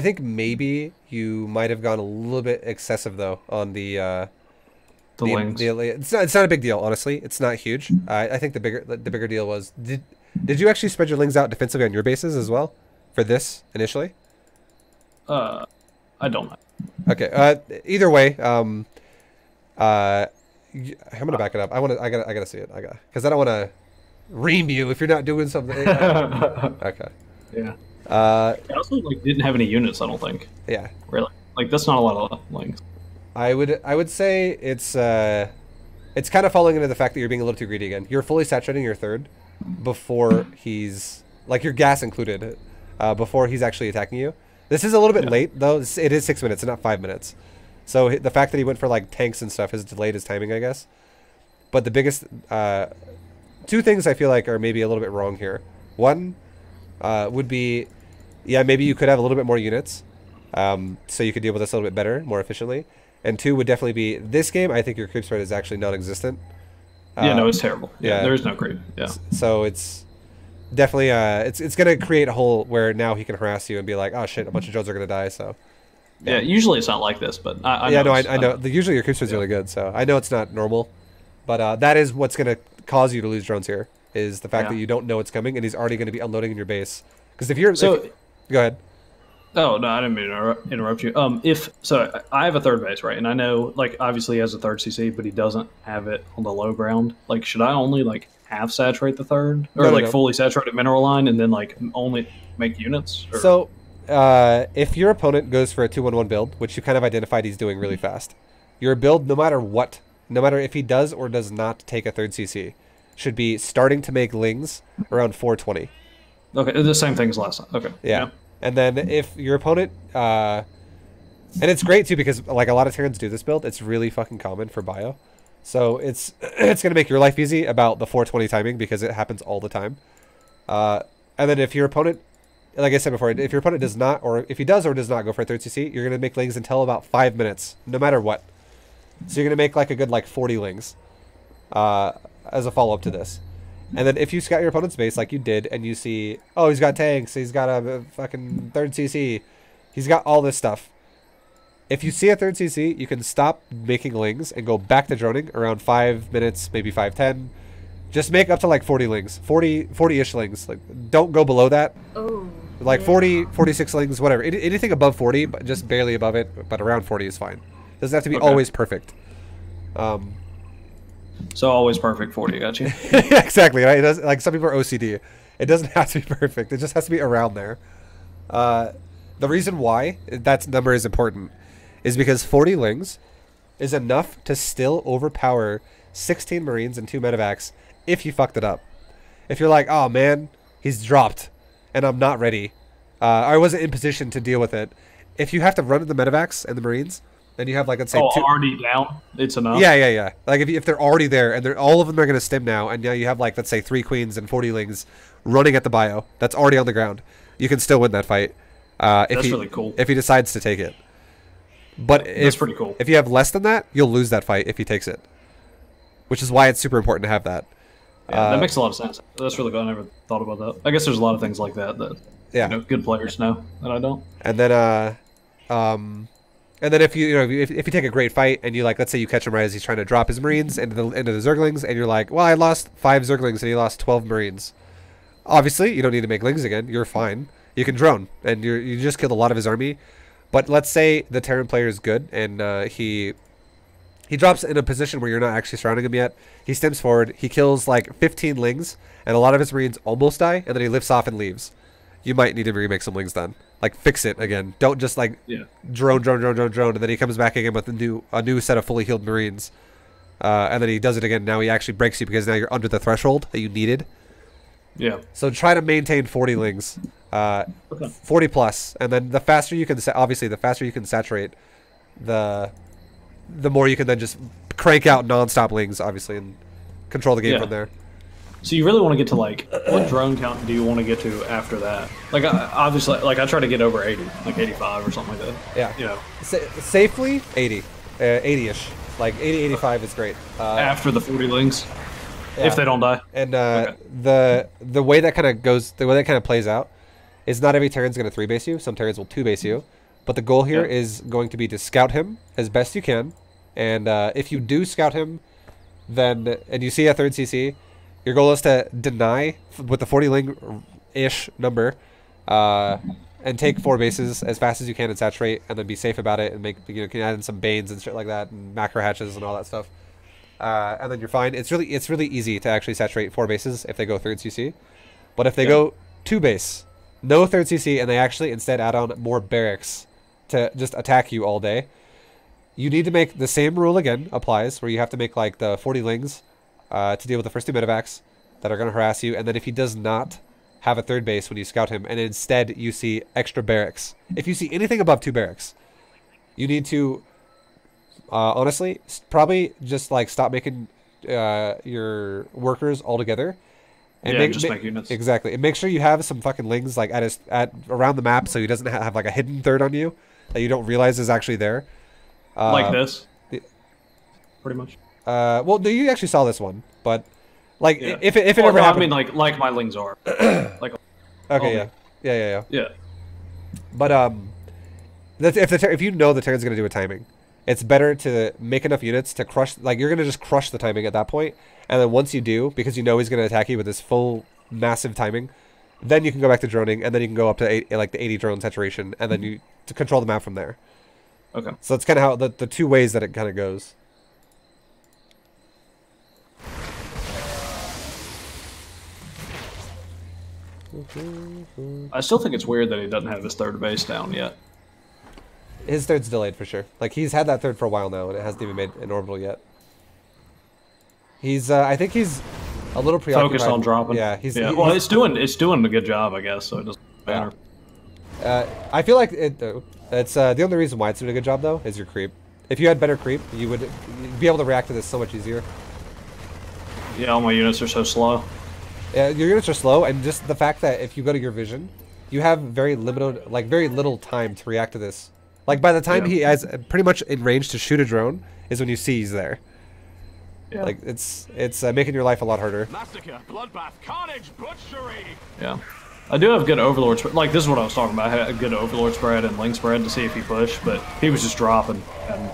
think maybe you might have gone a little bit excessive though on the lings. It's not a big deal, honestly. It's not huge. I think the bigger deal was did you actually spread your lings out defensively on your bases as well for this initially? I don't know. Okay. Either way, I'm gonna back it up. I gotta see it. Because I don't want to ream you if you're not doing something. Okay. Yeah. I also like didn't have any units. I don't think. Yeah. Really. Like that's not a lot of lings. I would say it's kind of falling into the fact that you're being a little too greedy again. You're fully saturating your third before he's like your gas included before he's actually attacking you. This is a little bit late though. It is 6 minutes and not 5 minutes. So the fact that he went for like tanks and stuff has delayed his timing, I guess. But the biggest two things I feel like are maybe a little bit wrong here. One would be, yeah, maybe you could have a little bit more units, so you could deal with this a little bit better, more efficiently. And two would definitely be this game. I think your creep spread is actually non-existent. Yeah, no, it's terrible. Yeah, there is no creep. Yeah. So it's definitely it's gonna create a hole where now he can harass you and be like, oh shit, a bunch of drones are gonna die. So. Yeah, usually it's not like this, but I know. Usually your creep spread is really good, so I know it's not normal, but that is what's gonna cause you to lose drones here. Is the fact that you don't know it's coming and he's already going to be unloading in your base. Because if you're go ahead. Oh no, I didn't mean to interrupt you. I have a third base, right? And I know, like, obviously he has a third CC, but he doesn't have it on the low ground. Like, should I only like half saturate the third, or fully saturate mineral line, and then like only make units? Or? So, if your opponent goes for a 2-1-1 build, which you kind of identified he's doing really fast, your build, no matter if he does or does not take a third CC, should be starting to make lings around 420. Okay, the same thing as last time. Okay. Yeah. And then if your opponent, and it's great too because like a lot of Terrans do this build, it's really fucking common for bio. So it's gonna make your life easy about the 420 timing because it happens all the time. And then if your opponent, like I said before, if your opponent does not, or if he does or does not go for a third CC, you're gonna make lings until about 5 minutes, no matter what. So you're gonna make like a good like 40 lings. As a follow-up to this. And then if you scout your opponent's base like you did and you see, oh, he's got tanks, he's got a fucking third CC, he's got all this stuff. If you see a third CC, you can stop making lings and go back to droning around 5 minutes, maybe 5-10. Just make up to like 40 lings, 40-ish lings. Like, don't go below that. Oh. Like 40, 46 lings, whatever. Anything above 40, but just barely above it, but around 40 is fine. Doesn't have to be always perfect. So always perfect 40, got you. Exactly, right? It does, like some people are OCD. It doesn't have to be perfect. It just has to be around there. The reason why that number is important is because 40 lings is enough to still overpower 16 Marines and 2 medevacs if you fucked it up. If you're like, oh man, he's dropped and I'm not ready. I wasn't in position to deal with it. If you have to run the medevacs and the Marines, and you have like, let's say, already down, it's enough. Yeah. Like if they're already there and all of them are going to stim now, and now you have like, let's say, 3 queens and 40 lings running at the bio that's already on the ground, you can still win that fight. That's really cool. If he decides to take it. But that's pretty cool. If you have less than that, you'll lose that fight if he takes it. Which is why it's super important to have that. Yeah, that makes a lot of sense. That's really good. I never thought about that. I guess there's a lot of things like that good players know that I don't. And then if you take a great fight and you like, let's say you catch him right as he's trying to drop his Marines into the Zerglings, and you're like, well, I lost 5 Zerglings and he lost 12 Marines. Obviously, you don't need to make lings again. You're fine. you can drone, and you just killed a lot of his army. But let's say the Terran player is good, and he drops in a position where you're not actually surrounding him yet. He stems forward. He kills like 15 lings, and a lot of his Marines almost die, and then he lifts off and leaves. You might need to remake some lings then. Like, fix it again. Don't just, like, drone, and then he comes back again with a new set of fully healed Marines. And then he does it again. Now he actually breaks you because now you're under the threshold that you needed. Yeah. So try to maintain 40 lings. 40 plus. And then the faster you can, obviously, the faster you can saturate, the more you can then just crank out non-stop lings, obviously, and control the game from there. So you really want to get to, like, what drone count do you want to get to after that? Like, obviously, like, I try to get over 80, like 85 or something like that. Yeah. You know. Safely, 80. 80-ish. Like, 80, 85 is great. After the 40 lings, if they don't die. And the way that kind of goes, the way that kind of plays out is not every Terran's going to 3-base you. Some Terrans will 2-base you. But the goal here is going to be to scout him as best you can. And if you do scout him, then, and you see a 3rd CC, your goal is to deny with the 40 ling-ish number, and take 4 bases as fast as you can and saturate, and then be safe about it, and make, you can add in some banes and shit like that, and macro hatches and all that stuff, and then you're fine. It's really easy to actually saturate 4 bases if they go 3rd CC, but if they go 2 base, no 3rd CC, and they actually instead add on more barracks to just attack you all day, you need to make the same rule again applies, where you have to make like the 40 lings. To deal with the first 2 medevacs that are going to harass you, and then if he does not have a 3rd base when you scout him, and instead you see extra barracks. If you see anything above 2 barracks, you need to, honestly, probably just like stop making your workers all together. And just make units. Exactly, and make sure you have some fucking lings like at around the map, so he doesn't have like a hidden 3rd on you that you don't realize is actually there. Like this, pretty much. Well, no, you actually saw this one, but like if it ever happened, I mean, like my lings are. Like. Okay. Yeah. But if you know the Terran's gonna do a timing, it's better to make enough units to crush. Like you're gonna just crush the timing at that point, and then once you do, because you know he's gonna attack you with this full massive timing, then you can go back to droning, and then you can go up to like the 80 drone saturation, and then you to control the map from there. Okay. So that's kind of how the 2 ways that it kind of goes. I still think it's weird that he doesn't have his 3rd base down yet. His 3rd's delayed for sure. Like he's had that 3rd for a while now, and it hasn't even made an orbital yet. He's, I think he's a little preoccupied. Focused on dropping. Yeah, well, it's doing a good job, I guess. So it doesn't matter. I feel like it's the only reason why it's doing a good job though is your creep. If you had better creep, you'd be able to react to this so much easier. Yeah, all my units are so slow. Your units are slow, and just the fact that if you go to your vision, you have very little time to react to this. Like by the time he has pretty much in range to shoot a drone is when you see he's there. Yeah. Like it's making your life a lot harder. Massacre, bloodbath, carnage, butchery. Yeah, I do have good overlord spread. Like this is what I was talking about. I had a good overlord spread and link spread to see if he pushed, but he was just dropping. And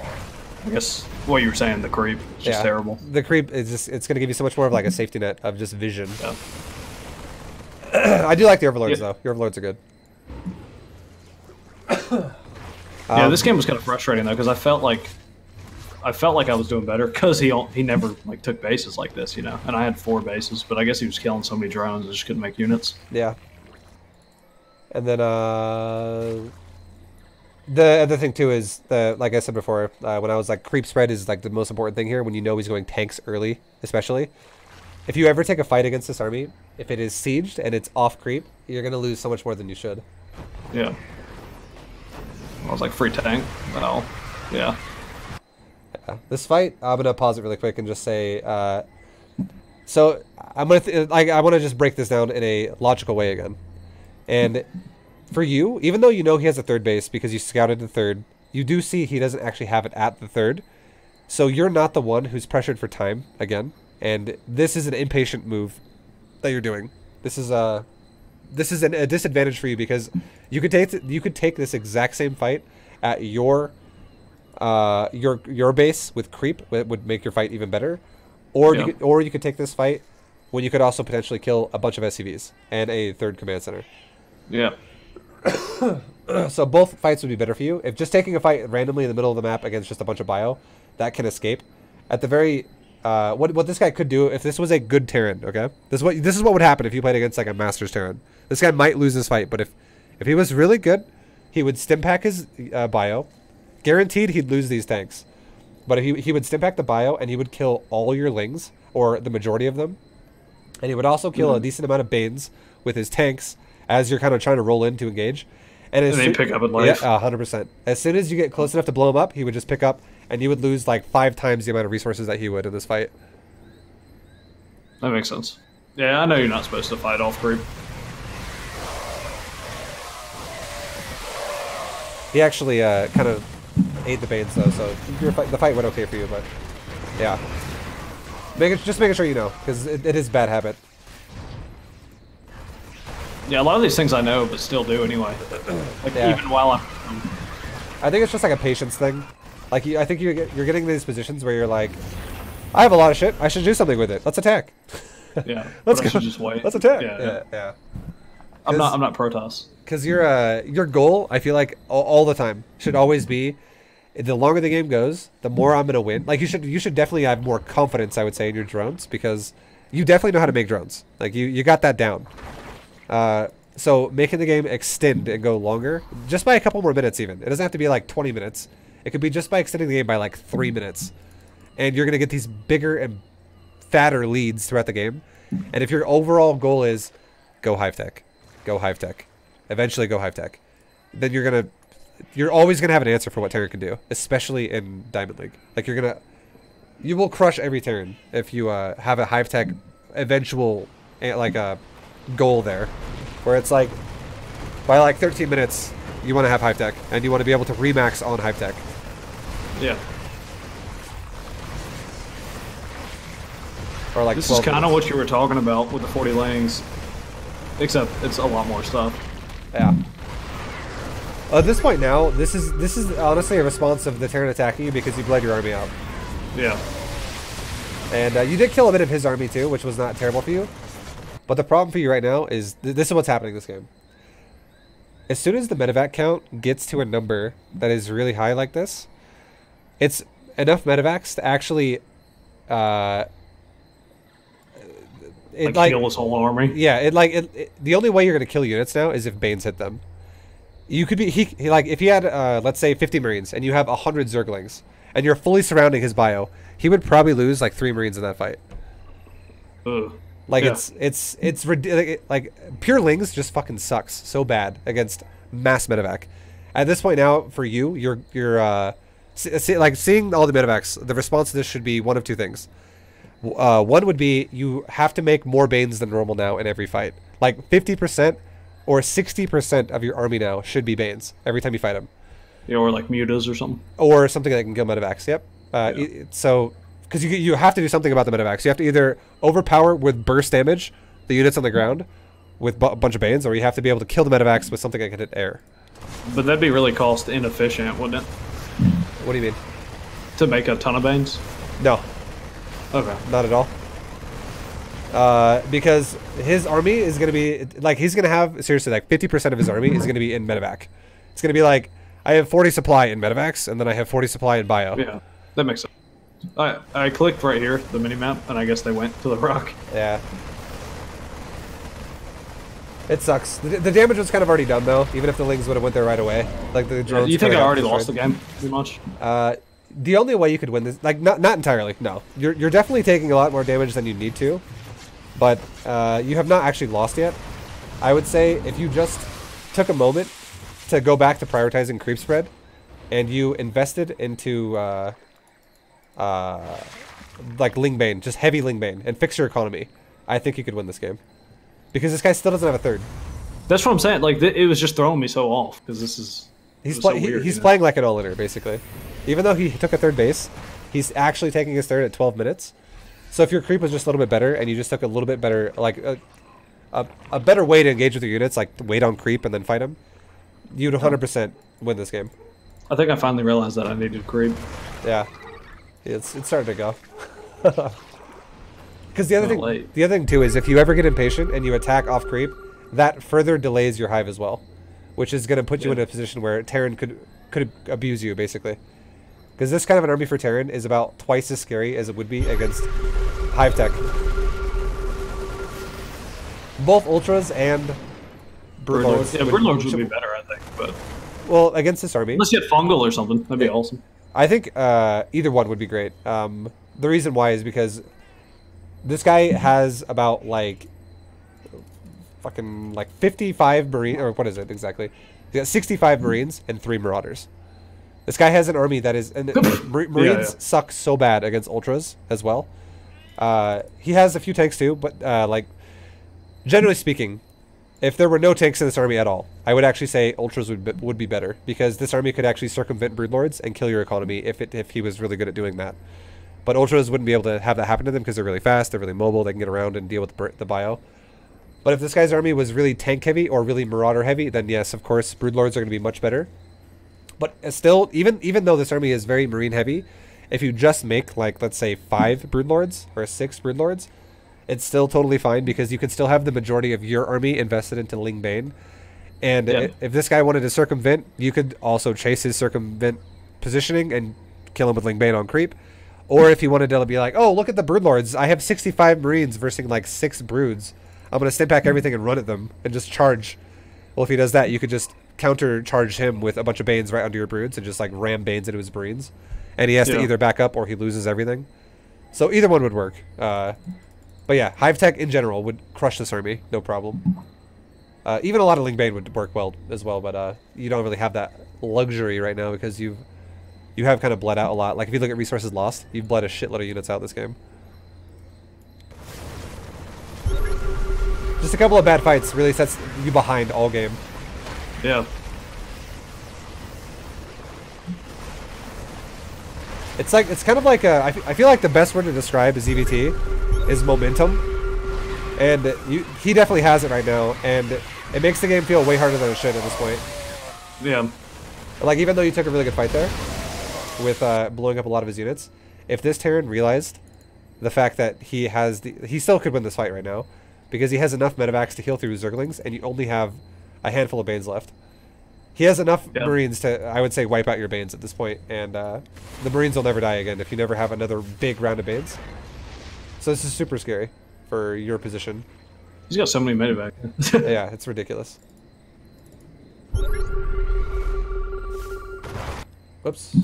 I guess what you were saying, the creep, is just terrible. The creep is just—it's going to give you so much more of like a safety net of just vision. Yeah. I do like the overlords though. Your overlords are good. Yeah, this game was kind of frustrating though because I felt like I was doing better because he never like took bases like this, you know. And I had 4 bases, but I guess he was killing so many drones I just couldn't make units. Yeah. And then the other thing too is like I said before, when I was like creep spread is like the most important thing here when you know he's going tanks early, especially. If you ever take a fight against this army, if it is sieged and it's off creep, you're gonna lose so much more than you should. Yeah. I was like free tank. Well, yeah. This fight, I'm gonna pause it really quick and just say, so I'm gonna I want to just break this down in a logical way again. And for you, even though you know he has a 3rd base because you scouted the 3rd, you do see he doesn't actually have it at the 3rd. So you're not the one who's pressured for time again. And this is an impatient move that you're doing. This is a disadvantage for you because you could take this exact same fight at your base with creep would make your fight even better, or you could take this fight when you could also potentially kill a bunch of SCVs and a 3rd command center. Yeah. So both fights would be better for you. If just taking a fight randomly in the middle of the map against just a bunch of bio, that can escape. At the very, what this guy could do if this was a good Terran, okay? This is what would happen if you played against like a Masters Terran. This guy might lose this fight, but if he was really good, he would stim pack his bio. Guaranteed he'd lose these tanks. But if he would stim pack the bio and he would kill all your lings, or the majority of them. And he would also kill a decent amount of Banes with his tanks as you're kind of trying to roll in to engage. And they pick up in life. Yeah, 100%. As soon as you get close enough to blow him up, he would just pick up, and you would lose like 5 times the amount of resources that he would in this fight. That makes sense. Yeah, I know you're not supposed to fight off creep. He actually kind of ate the Banes though, so the fight went okay for you, but yeah. Just making sure you know, because it is a bad habit. Yeah, a lot of these things I know, but still do anyway. Like even while I'm. I think it's just like a patience thing. Like I think you're getting these positions where you're like, I have a lot of shit. I should do something with it. Let's attack. Yeah. Let's go. Just wait. Let's attack. Yeah. I'm not Protoss. Because your goal, I feel like all the time should always be, the longer the game goes, the more I'm gonna win. Like you should definitely have more confidence, I would say, in your drones, because you definitely know how to make drones. Like you got that down. So making the game extend and go longer, just by a couple more minutes even. It doesn't have to be like 20 minutes. It could be just by extending the game by like 3 minutes. And you're going to get these bigger and fatter leads throughout the game. And if your overall goal is go Hive Tech, eventually go Hive Tech, then you're always going to have an answer for what Terran can do, especially in Diamond League. Like you will crush every Terran if you have a Hive Tech eventual like a goal there, where it's like by like 13 minutes you want to have Hive Tech and you want to be able to remax on Hive Tech. Yeah. Or like this is kind of what you were talking about with the 40 lanes, except it's a lot more stuff. Yeah. At this point now, this is honestly a response of the Terran attacking you because you bled your army out. Yeah. And you did kill a bit of his army too, which was not terrible for you. But the problem for you right now is, this is what's happening in this game. As soon as the medevac count gets to a number that is really high like this, it's enough medevacs to actually kill his whole army. Yeah, the only way you're going to kill units now is if Banes hit them. You could be, he like, if he had, let's say 50 Marines and you have 100 Zerglings and you're fully surrounding his bio, he would probably lose like 3 Marines in that fight. Ugh. Like yeah. it's ridiculous. Like pure Lings just fucking sucks so bad against mass medevac. At this point now, for you, you're like seeing all the medevacs. The response to this should be one of two things. One would be you have to make more Banes than normal now in every fight. Like 50% or 60% of your army now should be Banes every time you fight them. Yeah, or like mutas or something. Or something that can kill medevacs. Yep. So. Because you have to do something about the medevacs. You have to either overpower with burst damage the units on the ground with a bunch of Banes, or you have to be able to kill the medevacs with something that can hit air. But that'd be really cost inefficient, wouldn't it? What do you mean? To make a ton of Banes? No. Okay. Not at all. Because his army is going to be, like, he's going to have, seriously, like 50% of his army is going to be in medevac. It's going to be like, I have 40 supply in medevacs, and then I have 40 supply in bio. Yeah, that makes sense. I clicked right here, the minimap, and I guess they went to the rock. Yeah. It sucks. The damage was kind of already done, though, even if the Lings would have went there right away. Like the drones. You think I already lost the game, pretty much? The only way you could win this, like, not entirely, no. You're definitely taking a lot more damage than you need to, but you have not actually lost yet. I would say if you just took a moment to go back to prioritizing creep spread, and you invested into like Lingbane, just heavy Lingbane, and fix your economy, I think you could win this game. Because this guy still doesn't have a third. That's what I'm saying. Like, it was just throwing me so off, because this is... He's weird, playing like an all-inner, basically. Even though he took a third base, he's actually taking his third at 12 minutes. So if your creep was just a little bit better, and you just took a little bit better, like, a better way to engage with your units, like wait on creep and then fight him, you'd 100% win this game. I think I finally realized that I needed creep. Yeah. It's starting to go. Because the other thing too is if you ever get impatient and you attack off creep, that further delays your hive as well. which is going to put you in a position where Terran could abuse you, basically. Because this kind of an army for Terran is about twice as scary as it would be against Hive Tech. Both Ultras and Broodlords. Yeah, Broodlords would be better, I think. But well, against this army. Unless you had Fungal or something. That'd be awesome. I think either one would be great. The reason why is because this guy has about, like, fucking, like, 55 Marines, or what is it exactly? He got 65 Marines and 3 Marauders. This guy has an army that is... And Marines suck so bad against Ultras as well. He has a few tanks too, but, like, generally speaking, if there were no tanks in this army at all, I would actually say Ultras would be better, because this army could actually circumvent Broodlords and kill your economy if he was really good at doing that. But Ultras wouldn't be able to have that happen to them because they're really fast, they're really mobile, they can get around and deal with the bio. But if this guy's army was really tank heavy or really Marauder heavy, then yes, of course, Broodlords are going to be much better. But still, even though this army is very Marine heavy, if you just make, like, let's say 5 Broodlords or 6 Broodlords, it's still totally fine, because you can still have the majority of your army invested into Ling Bane. And if this guy wanted to circumvent, you could also chase his circumvent positioning and kill him with Ling Bane on creep. Or if he wanted to be like, oh, look at the Broodlords, I have 65 Marines versus like 6 Broods. I'm going to stim pack everything and run at them and just charge. Well, if he does that, you could just counter charge him with a bunch of Banes right under your Broods and just like ram Banes into his Marines. And he has to either back up or he loses everything. So either one would work. But yeah, Hive Tech in general would crush this army, no problem. Even a lot of Ling Bane would work well as well, but you don't really have that luxury right now because you have kind of bled out a lot. Like if you look at resources lost, you've bled a shitload of units out this game. Just a couple of bad fights really sets you behind all game. Yeah. It's kind of like I feel like the best word to describe a ZvT is momentum, and he definitely has it right now, and it makes the game feel way harder than it should at this point. Yeah. Like even though you took a really good fight there with blowing up a lot of his units, if this Terran realized the fact that he still could win this fight right now, because he has enough medevacs to heal through Zerglings, and you only have a handful of Banes left. He has enough Marines to, I would say, wipe out your Banes at this point, and the Marines will never die again if you never have another big round of Banes. So this is super scary for your position. He's got so many medevac. Yeah, it's ridiculous. Whoops.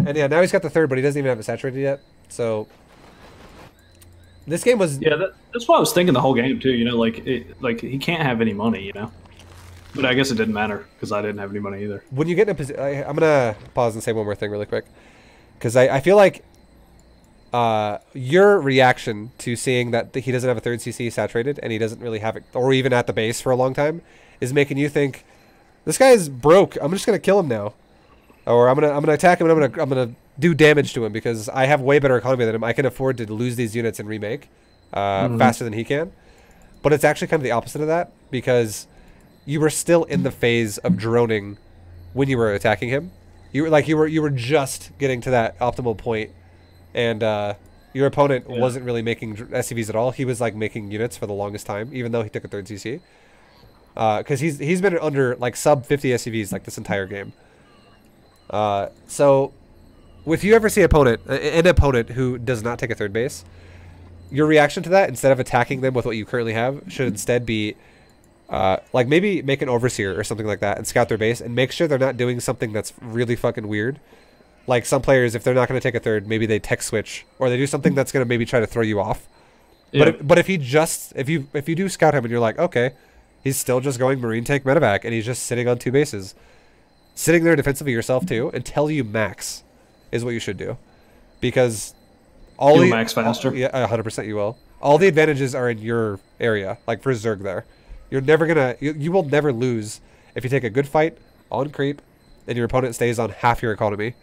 And yeah, now he's got the third, but he doesn't even have it saturated yet. So this game was... Yeah, that's what I was thinking the whole game, too. You know, like he can't have any money, you know? But I guess it didn't matter, because I didn't have any money either. When you get in a position... I'm going to pause and say one more thing really quick. Because I feel like your reaction to seeing that he doesn't have a third CC saturated, and he doesn't really have it, or even at the base for a long time, is making you think, this guy is broke, I'm just going to kill him now. Or I'm gonna attack him and I'm gonna do damage to him because I have way better economy than him. I can afford to lose these units and remake faster than he can. But it's actually kind of the opposite of that, because you were still in the phase of droning when you were attacking him. You were just getting to that optimal point, and your opponent wasn't really making SCVs at all. He was like making units for the longest time, even though he took a third CC. Because he's been under like sub 50 SCVs like this entire game. So if you ever see an opponent who does not take a third base, your reaction to that, instead of attacking them with what you currently have, should instead be like maybe make an overseer or something like that and scout their base and make sure they're not doing something that's really fucking weird. Like some players, if they're not going to take a third, maybe they tech switch or they do something that's going to maybe try to throw you off. Yeah. But if you do scout him and you're like, okay, he's still just going Marine tank medevac and he's just sitting on 2 bases. Sitting there defensively yourself too until you max is what you should do, because you'll max faster. Yeah, 100% you will. All the advantages are in your area. Like for Zerg, there, you're never gonna. You will never lose if you take a good fight on creep, and your opponent stays on half your economy.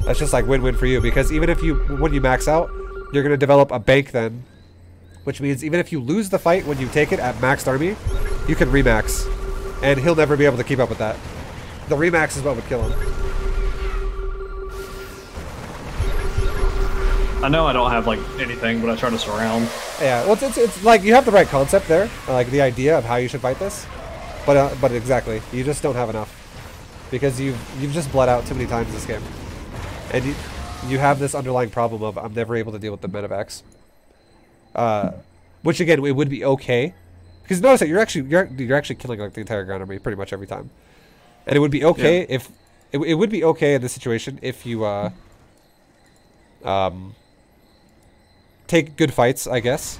That's just like win-win for you, because even if when you max out, you're gonna develop a bank then, which means even if you lose the fight when you take it at maxed army, you can remax. And he'll never be able to keep up with that. The remax is what would kill him. I know I don't have like anything, but I try to surround. Yeah, well, it's like you have the right concept there, like the idea of how you should fight this, but exactly, you just don't have enough because you've just bled out too many times this game, and you have this underlying problem of I'm never able to deal with the medevacs, which again it would be okay, because notice that you're actually killing like the entire ground army pretty much every time, and it would be okay if it would be okay in this situation if you take good fights, I guess.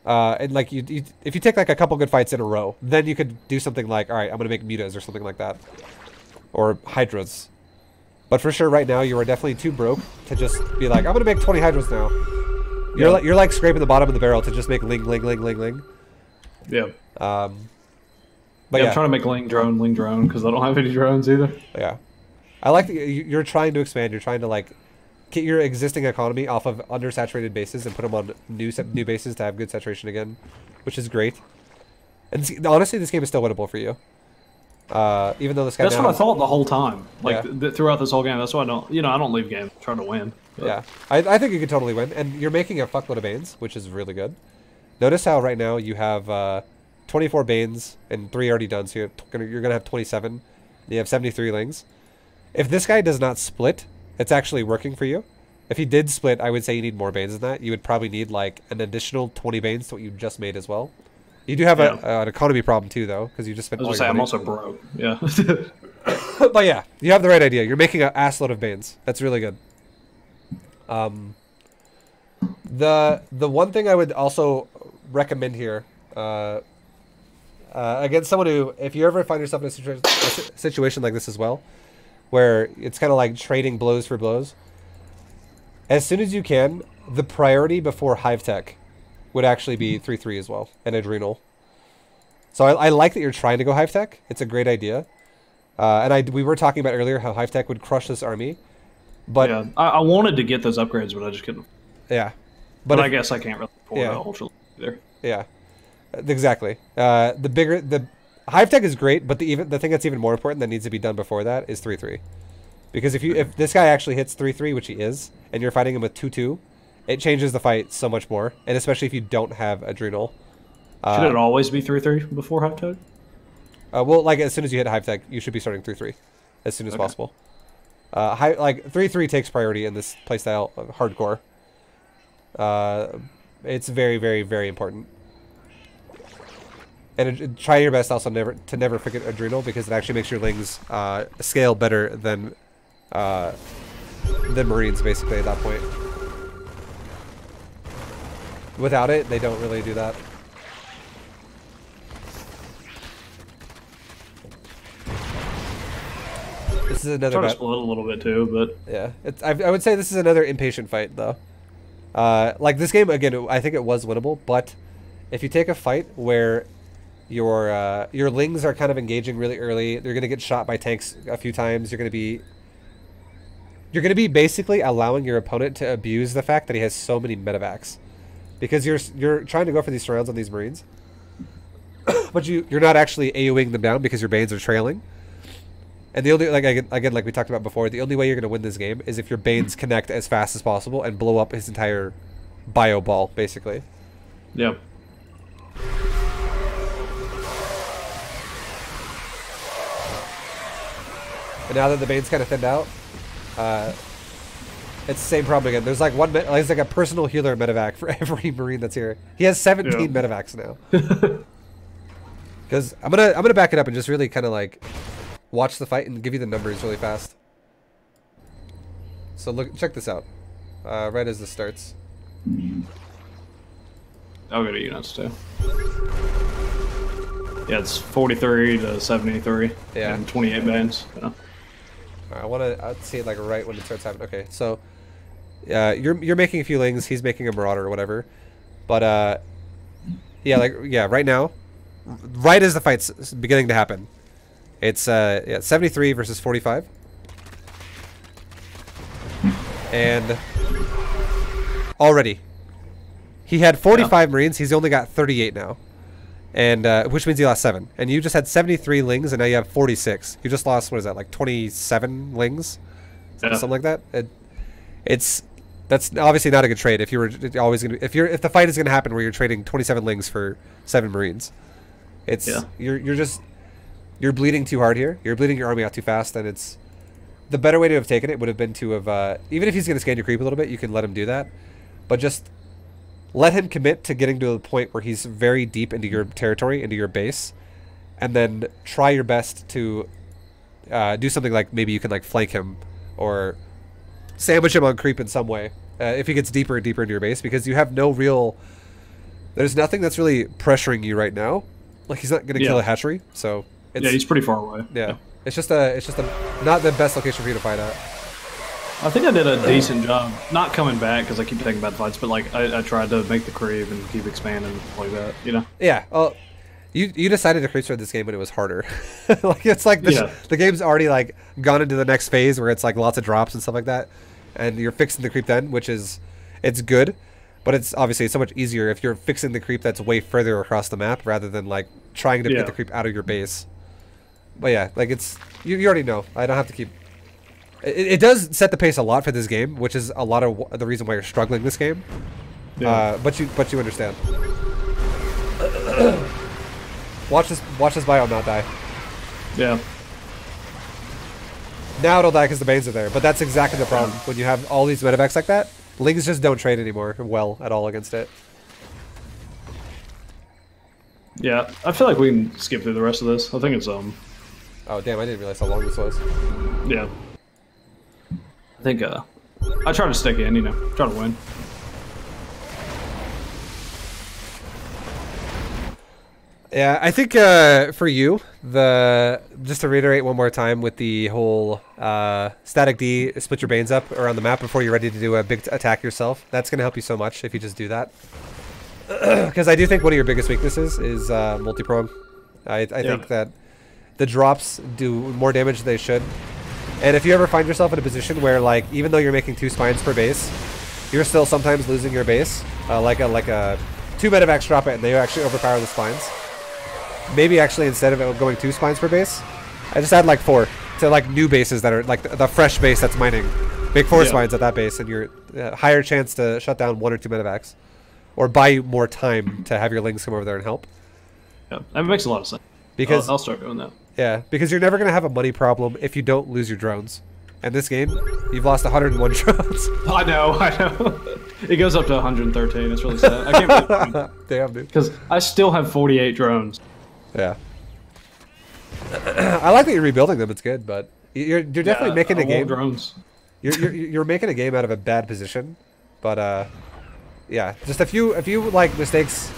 And like if you take like a couple good fights in a row, then you could do something like, all right, I'm gonna make mutas or something like that, or hydras. But for sure, right now you are definitely too broke to just be like, I'm gonna make 20 hydras now. You're like scraping the bottom of the barrel to just make ling. Yeah. But I'm trying to make ling drone because I don't have any drones either. Yeah, I like that you're trying to expand. You're trying to like get your existing economy off of undersaturated bases and put them on new bases to have good saturation again, which is great. And honestly, this game is still winnable for you. Even though this guy. That's what I thought the whole time. Like yeah. Throughout this whole game, that's why I don't. I don't leave game trying to win. But. Yeah, I think you could totally win, and you're making a fuckload of Banes, which is really good. Notice how right now you have 24 Banes and 3 already done, so you're gonna have 27. You have 73 Lings. If this guy does not split, it's actually working for you. If he did split, I would say you need more Banes than that. You would probably need like an additional 20 Banes to what you just made as well. You do have an economy problem too, though, because you just spent all your money. I'm also broke. Yeah. But yeah, you have the right idea. You're making an assload of Banes. That's really good. The one thing I would also recommend here, against someone who, if you ever find yourself in a situation like this as well, where it's kind of like trading blows for blows, as soon as you can, the priority before Hive Tech would actually be 3-3 as well, and Adrenal. So I like that you're trying to go Hive Tech. It's a great idea. And we were talking about earlier how Hive Tech would crush this army. But yeah, I wanted to get those upgrades, but I just couldn't. Yeah. But I guess I can't really afford a whole either. Yeah. Exactly. The Hive Tech is great, but the thing that's even more important that needs to be done before that is 3-3. Because if this guy actually hits 3-3, which he is, and you're fighting him with 2-2, it changes the fight so much more, and especially if you don't have Adrenal. Should it always be 3-3 before Hive Tech? Well, like as soon as you hit Hive Tech, you should be starting 3-3 as soon as possible. Like 3-3 takes priority in this playstyle hardcore. It's very, very, very important. And try your best also never forget Adrenal, because it actually makes your Lings scale better than Marines basically at that point. Without it, they don't really do that. This is another. Try to split a little bit too, but yeah, I would say this is another impatient fight though. Like this game again, I think it was winnable, but if you take a fight where your Lings are kind of engaging really early, they're gonna get shot by tanks a few times. You're gonna be basically allowing your opponent to abuse the fact that he has so many medevacs, because you're trying to go for these surrounds on these Marines, but you're not actually AoEing them down because your Banes are trailing. And the only, like again, like we talked about before, the only way you're going to win this game is if your Banes connect as fast as possible and blow up his entire bio ball, basically. Yep. And now that the Bane's kind of thinned out, it's the same problem again. There's like there's like a personal healer medevac for every Marine that's here. He has 17 medevacs now. Because I'm gonna back it up and just really kind of like watch the fight and give you the numbers really fast. So check this out. Right as this starts. I'll go to units too. Yeah, it's 43 to 73. Yeah. And 28 Banes. Yeah. I want to see it like right when it starts happening. Okay, so you're making a few Lings, he's making a Marauder or whatever. But yeah, right now, right as the fight's beginning to happen, it's 73 versus 45. And already he had 45 Marines, he's only got 38 now. And which means he lost 7. And you just had 73 Lings, and now you have 46. You just lost, what is that, like 27 Lings? Yeah. Something like that? It's That's obviously not a good trade if you were always going to if the fight is going to happen where you're trading 27 lings for 7 marines. It's you're bleeding too hard here. You're bleeding your army out too fast, and it's the better way to have taken it would have been to have even if he's going to scan your creep a little bit, you can let him do that, but just let him commit to getting to the point where he's very deep into your territory, into your base, and then try your best to do something like maybe you can like flank him or sandwich him on creep in some way if he gets deeper and deeper into your base, because you have no real. There's nothing that's really pressuring you right now. Like he's not going to kill a hatchery, so it's, he's pretty far away. Yeah, it's just a not the best location for you to fight at. I think I did a decent job not coming back because I keep taking bad fights, but like I tried to make the creep and keep expanding like that, you know. Yeah. Well, you decided to creep start this game when it was harder. Like it's like the game's already like gone into the next phase where it's like lots of drops and stuff like that, and you're fixing the creep then, which is it's good. But it's obviously so much easier if you're fixing the creep that's way further across the map rather than like trying to get the creep out of your base. But yeah, like it's you already know. I don't have to keep. It does set the pace a lot for this game, which is a lot of the reason why you're struggling this game. Yeah. But you understand. Watch this bio not die. Yeah. Now it'll die because the Banes are there, but that's exactly the problem when you have all these medevacs like that. Lings just don't trade anymore well at all against it. Yeah, I feel like we can skip through the rest of this. I think it's Oh damn! I didn't realize how long this was. Yeah. I think I try to stick in, you know, try to win. Yeah, I think for you, just to reiterate one more time with the whole static D, split your Banes up around the map before you're ready to do a big attack yourself. That's going to help you so much if you just do that. Because I do think one of your biggest weaknesses is multi-prong. I think that the drops do more damage than they should. And if you ever find yourself in a position where, like, even though you're making 2 spines per base, you're still sometimes losing your base, like a 2 medevacs drop it and they actually overpower the spines. Maybe actually instead of going 2 spines per base, I just add like 4 to like new bases that are like the fresh base that's mining. Make 4 spines at that base, and you're higher chance to shut down 1 or 2 medevacs, or buy you more time to have your lings come over there and help. Yeah, that makes a lot of sense. Because I'll start doing that. Yeah, because you're never gonna have a money problem if you don't lose your drones. And this game, you've lost 101 drones. I know. It goes up to 113. It's really sad. I can't believe it. Damn, dude. Because I still have 48 drones. Yeah. I like that you're rebuilding them. It's good, but you're definitely making a game. Drones. You're making a game out of a bad position, but yeah, just a few like mistakes,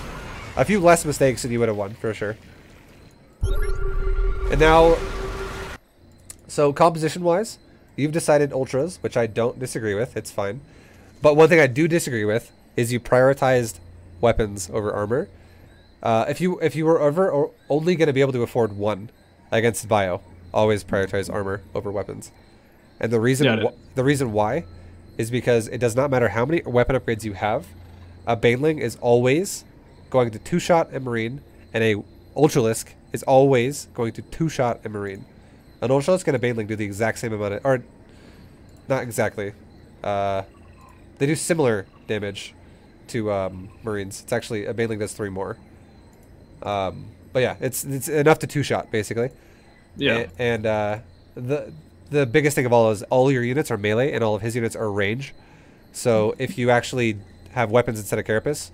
a few less mistakes, and you would have won for sure. And now, so composition wise, you've decided ultras, which I don't disagree with. It's fine, but one thing I do disagree with is you prioritized weapons over armor. If you were ever only going to be able to afford 1 against bio, always prioritize armor over weapons. And the reason why is because it does not matter how many weapon upgrades you have, a Baneling is always going to 2-shot a Marine, and a Ultralisk is always going to 2-shot a Marine. An Ultralisk and a Baneling do the exact same amount of, or not exactly. They do similar damage to Marines. It's actually a Baneling does 3 more. But yeah, it's enough to 2-shot basically. Yeah. And the biggest thing of all is all your units are melee and all of his units are range. So if you actually have weapons instead of carapace,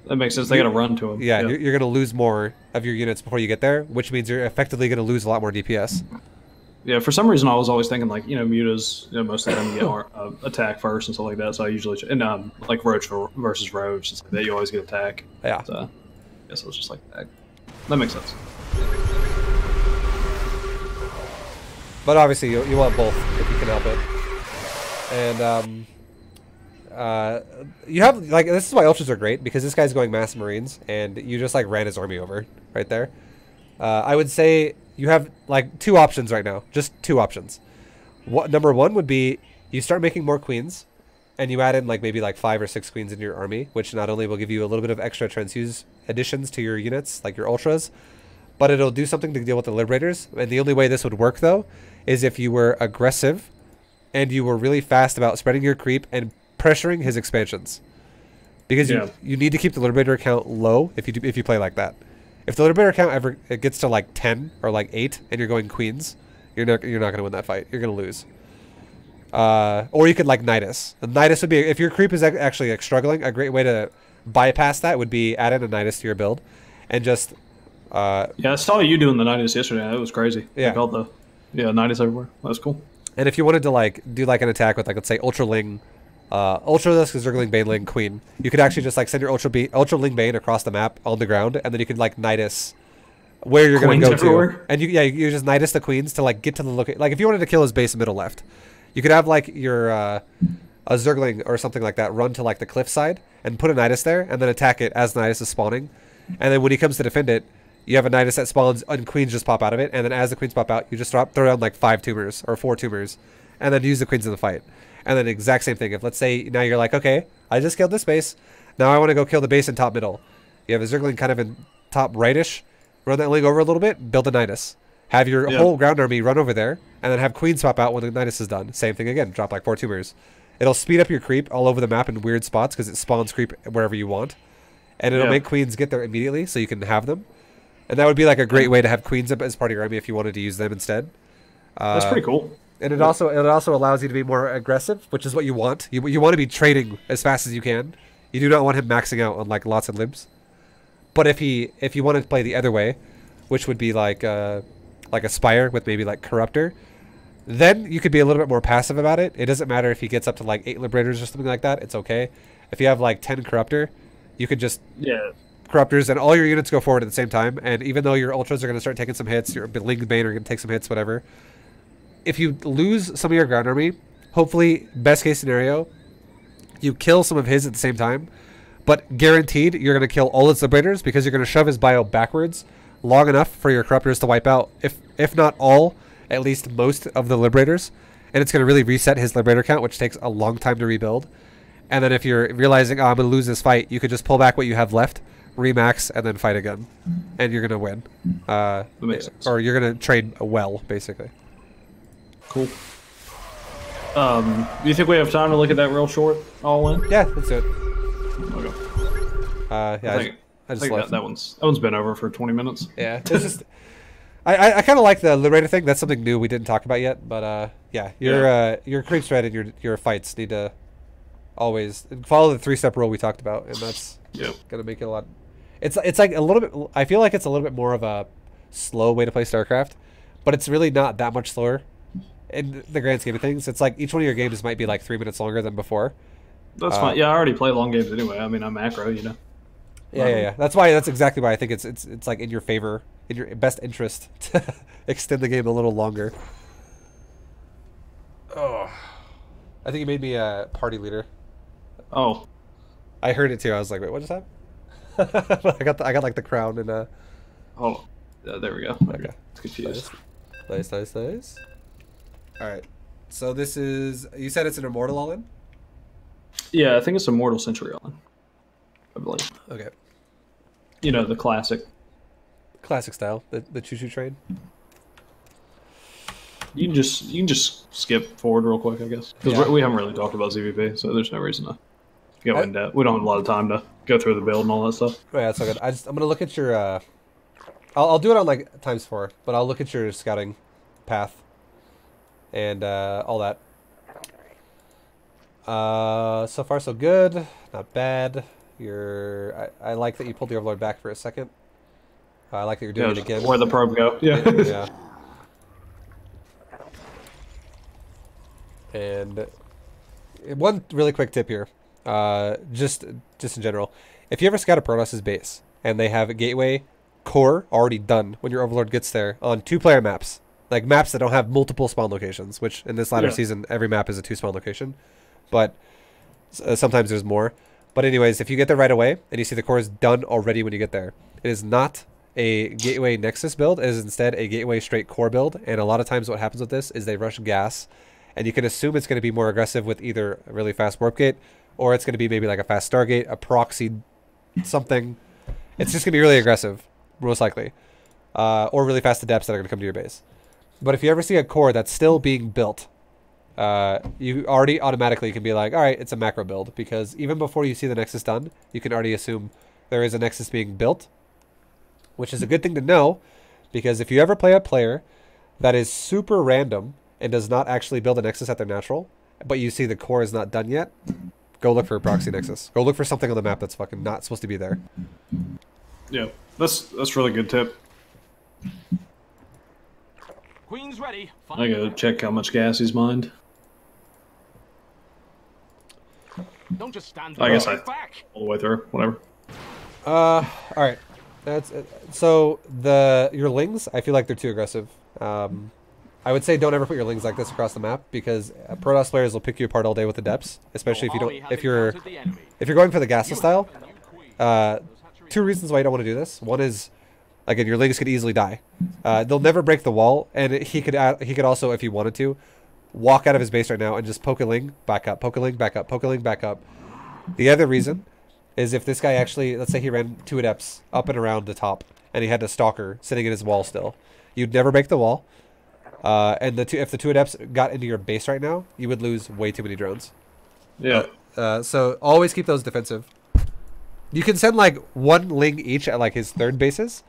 that makes sense. They got to run to him. Yeah, you're going to lose more of your units before you get there, which means you're effectively going to lose a lot more DPS. Yeah, for some reason I was always thinking like, you know, mutas, you know, most of the time you get attack first and stuff like that. So I usually like Roach versus Roach, it's like that you always get attack. Yeah. So I guess it was just like that. That makes sense. But obviously you want both if you can help it. And you have like, this is why ultras are great, because this guy's going mass Marines and you just like ran his army over right there. I would say you have like 2 options right now, just 2 options. Number 1 would be you start making more queens and you add in like maybe like 5 or 6 queens into your army, which not only will give you a little bit of extra transfuse additions to your units, like your ultras, but it'll do something to deal with the liberators. And the only way this would work though is if you were aggressive and you were really fast about spreading your creep and pressuring his expansions. Because you need to keep the Liberator count low if you play like that. If the Liberator count it gets to like 10 or like 8 and you're going queens, you're not going to win that fight. You're going to lose. Or you could like Nidus. And Nidus would be, if your creep is actually like struggling, a great way to bypass that would be add in a Nidus to your build and just yeah, I saw you doing the Nidus yesterday. It was crazy. Yeah. Like all the Nidus everywhere. That was cool. And if you wanted to like do like an attack with like, let's say Ultraling, Ultralisk, Zergling, Baneling, Queen, you could actually just like send your Ultraling Bane across the map on the ground, and then you could like Nidus where you're going to go everywhere. To. And you just Nidus the Queens to like get to the location. Like if you wanted to kill his base middle left, you could have like your a Zergling or something like that run to like the cliff side and put a Nidus there, and then attack it as Nidus is spawning. And then when he comes to defend it, you have a Nidus that spawns and Queens just pop out of it, and then as the Queens pop out, you just throw down like 5 tumors or 4 tumors, and then use the Queens in the fight. And then exact same thing. If let's say now you're like, okay, I just killed this base, now I want to go kill the base in top middle. You have a Zergling kind of in top rightish, run that Ling over a little bit, build a Nidus. Have your whole ground army run over there, and then have Queens pop out when the Nidus is done. Same thing again, drop like 4 tumors. It'll speed up your creep all over the map in weird spots because it spawns creep wherever you want. And it'll make Queens get there immediately so you can have them. And that would be like a great way to have Queens up as part of your army if you wanted to use them instead. That's pretty cool. And it also allows you to be more aggressive, which is what you want. You want to be trading as fast as you can. You do not want him maxing out on like lots of libs. But if you want to play the other way, which would be like a Spire with maybe like Corruptor, then you could be a little bit more passive about it. It doesn't matter if he gets up to like 8 Liberators or something like that. It's okay. If you have like 10 Corruptor, you could just Corruptors and all your units go forward at the same time. And even though your Ultras are going to start taking some hits, your Ling Bane are going to take some hits, whatever. If you lose some of your ground army, hopefully, best case scenario, you kill some of his at the same time. But guaranteed, you're going to kill all its Liberators because you're going to shove his bio backwards long enough for your Corruptors to wipe out, if not all, at least most of the Liberators. And it's going to really reset his Liberator count, which takes a long time to rebuild. And then if you're realizing, oh, I'm going to lose this fight, you could just pull back what you have left, remax, and then fight again. And you're going to win. That makes sense. Or you're going to trade well, basically. Cool. Do you think we have time to look at that real short all in? Yeah, let's do it. Okay. Yeah, I think that one's been over for 20 minutes. Yeah, it's just I kind of like the Liberator thing. That's something new we didn't talk about yet. But yeah, your creep strat and your fights need to always follow the 3-step rule we talked about, and that's gonna make it a lot. It's like a little bit. I feel like it's a little bit more of a slow way to play StarCraft, but it's really not that much slower. In the grand scheme of things, it's like each one of your games might be like 3 minutes longer than before. That's fine. Yeah, I already play long games anyway. I mean, I'm macro, you know. Yeah. That's exactly why I think it's like in your favor, in your best interest to extend the game a little longer. Oh, I think you made me a party leader. Oh, I heard it too. I was like, wait, what just happened? I got like the crown and hold on. There we go. Okay. It's confused. Nice. All right. So this is, you said it's an Immortal all-in? Yeah, I think it's Immortal Century all in, I believe. Okay. You know, the classic style, the choo-choo train. You can just skip forward real quick, I guess, because we haven't really talked about ZvP, so there's no reason to go into that. We don't have a lot of time to go through the build and all that stuff. Oh, yeah, that's all good. I'm gonna look at your. I'll do it on like ×4, but I'll look at your scouting path and all that. So far so good, not bad. I like that you pulled the Overlord back for a second. I like that you're doing it again. Where the probe go? Yeah. Yeah. And one really quick tip here, just in general, if you ever scout a Protoss' base and they have a gateway core already done when your Overlord gets there on 2-player maps, like maps that don't have multiple spawn locations, which in this latter season every map is a 2-spawn location, but sometimes there's more. But anyways, if you get there right away and you see the core is done already when you get there, it is not a gateway Nexus build. It is instead a gateway straight core build. And a lot of times what happens with this is they rush gas, and you can assume it's going to be more aggressive with either a really fast warp gate, or it's going to be maybe like a fast Stargate, a proxy, something. It's just going to be really aggressive, most likely, or really fast adepts that are going to come to your base. But if you ever see a core that's still being built, you already automatically can be like, all right, it's a macro build, because even before you see the Nexus done, you can already assume there is a Nexus being built, which is a good thing to know, because if you ever play a player that is super random and does not actually build a Nexus at their natural, but you see the core is not done yet, go look for a proxy Nexus. Go look for something on the map that's fucking not supposed to be there. Yeah, that's really good tip. Queen's ready. I gotta check how much gas he's mined. Don't just stand I guess back. all the way through, whatever. All right. That's so your lings, I feel like they're too aggressive. I would say don't ever put your lings like this across the map, because Protoss players will pick you apart all day with the depths, especially if you're going for the gasless style. 2 reasons why you don't want to do this. One is, again, your lings could easily die. They'll never break the wall, and he could also, if he wanted to, walk out of his base right now and just poke a ling, back up, poke a ling, back up, poke a ling, back up. The other reason is if this guy actually, let's say he ran 2 adepts up and around the top, and he had a stalker sitting in his wall still, you'd never break the wall. And if the 2 adepts got into your base right now, you would lose way too many drones. Yeah. So always keep those defensive. You can send like 1 ling each at like his 3rd bases,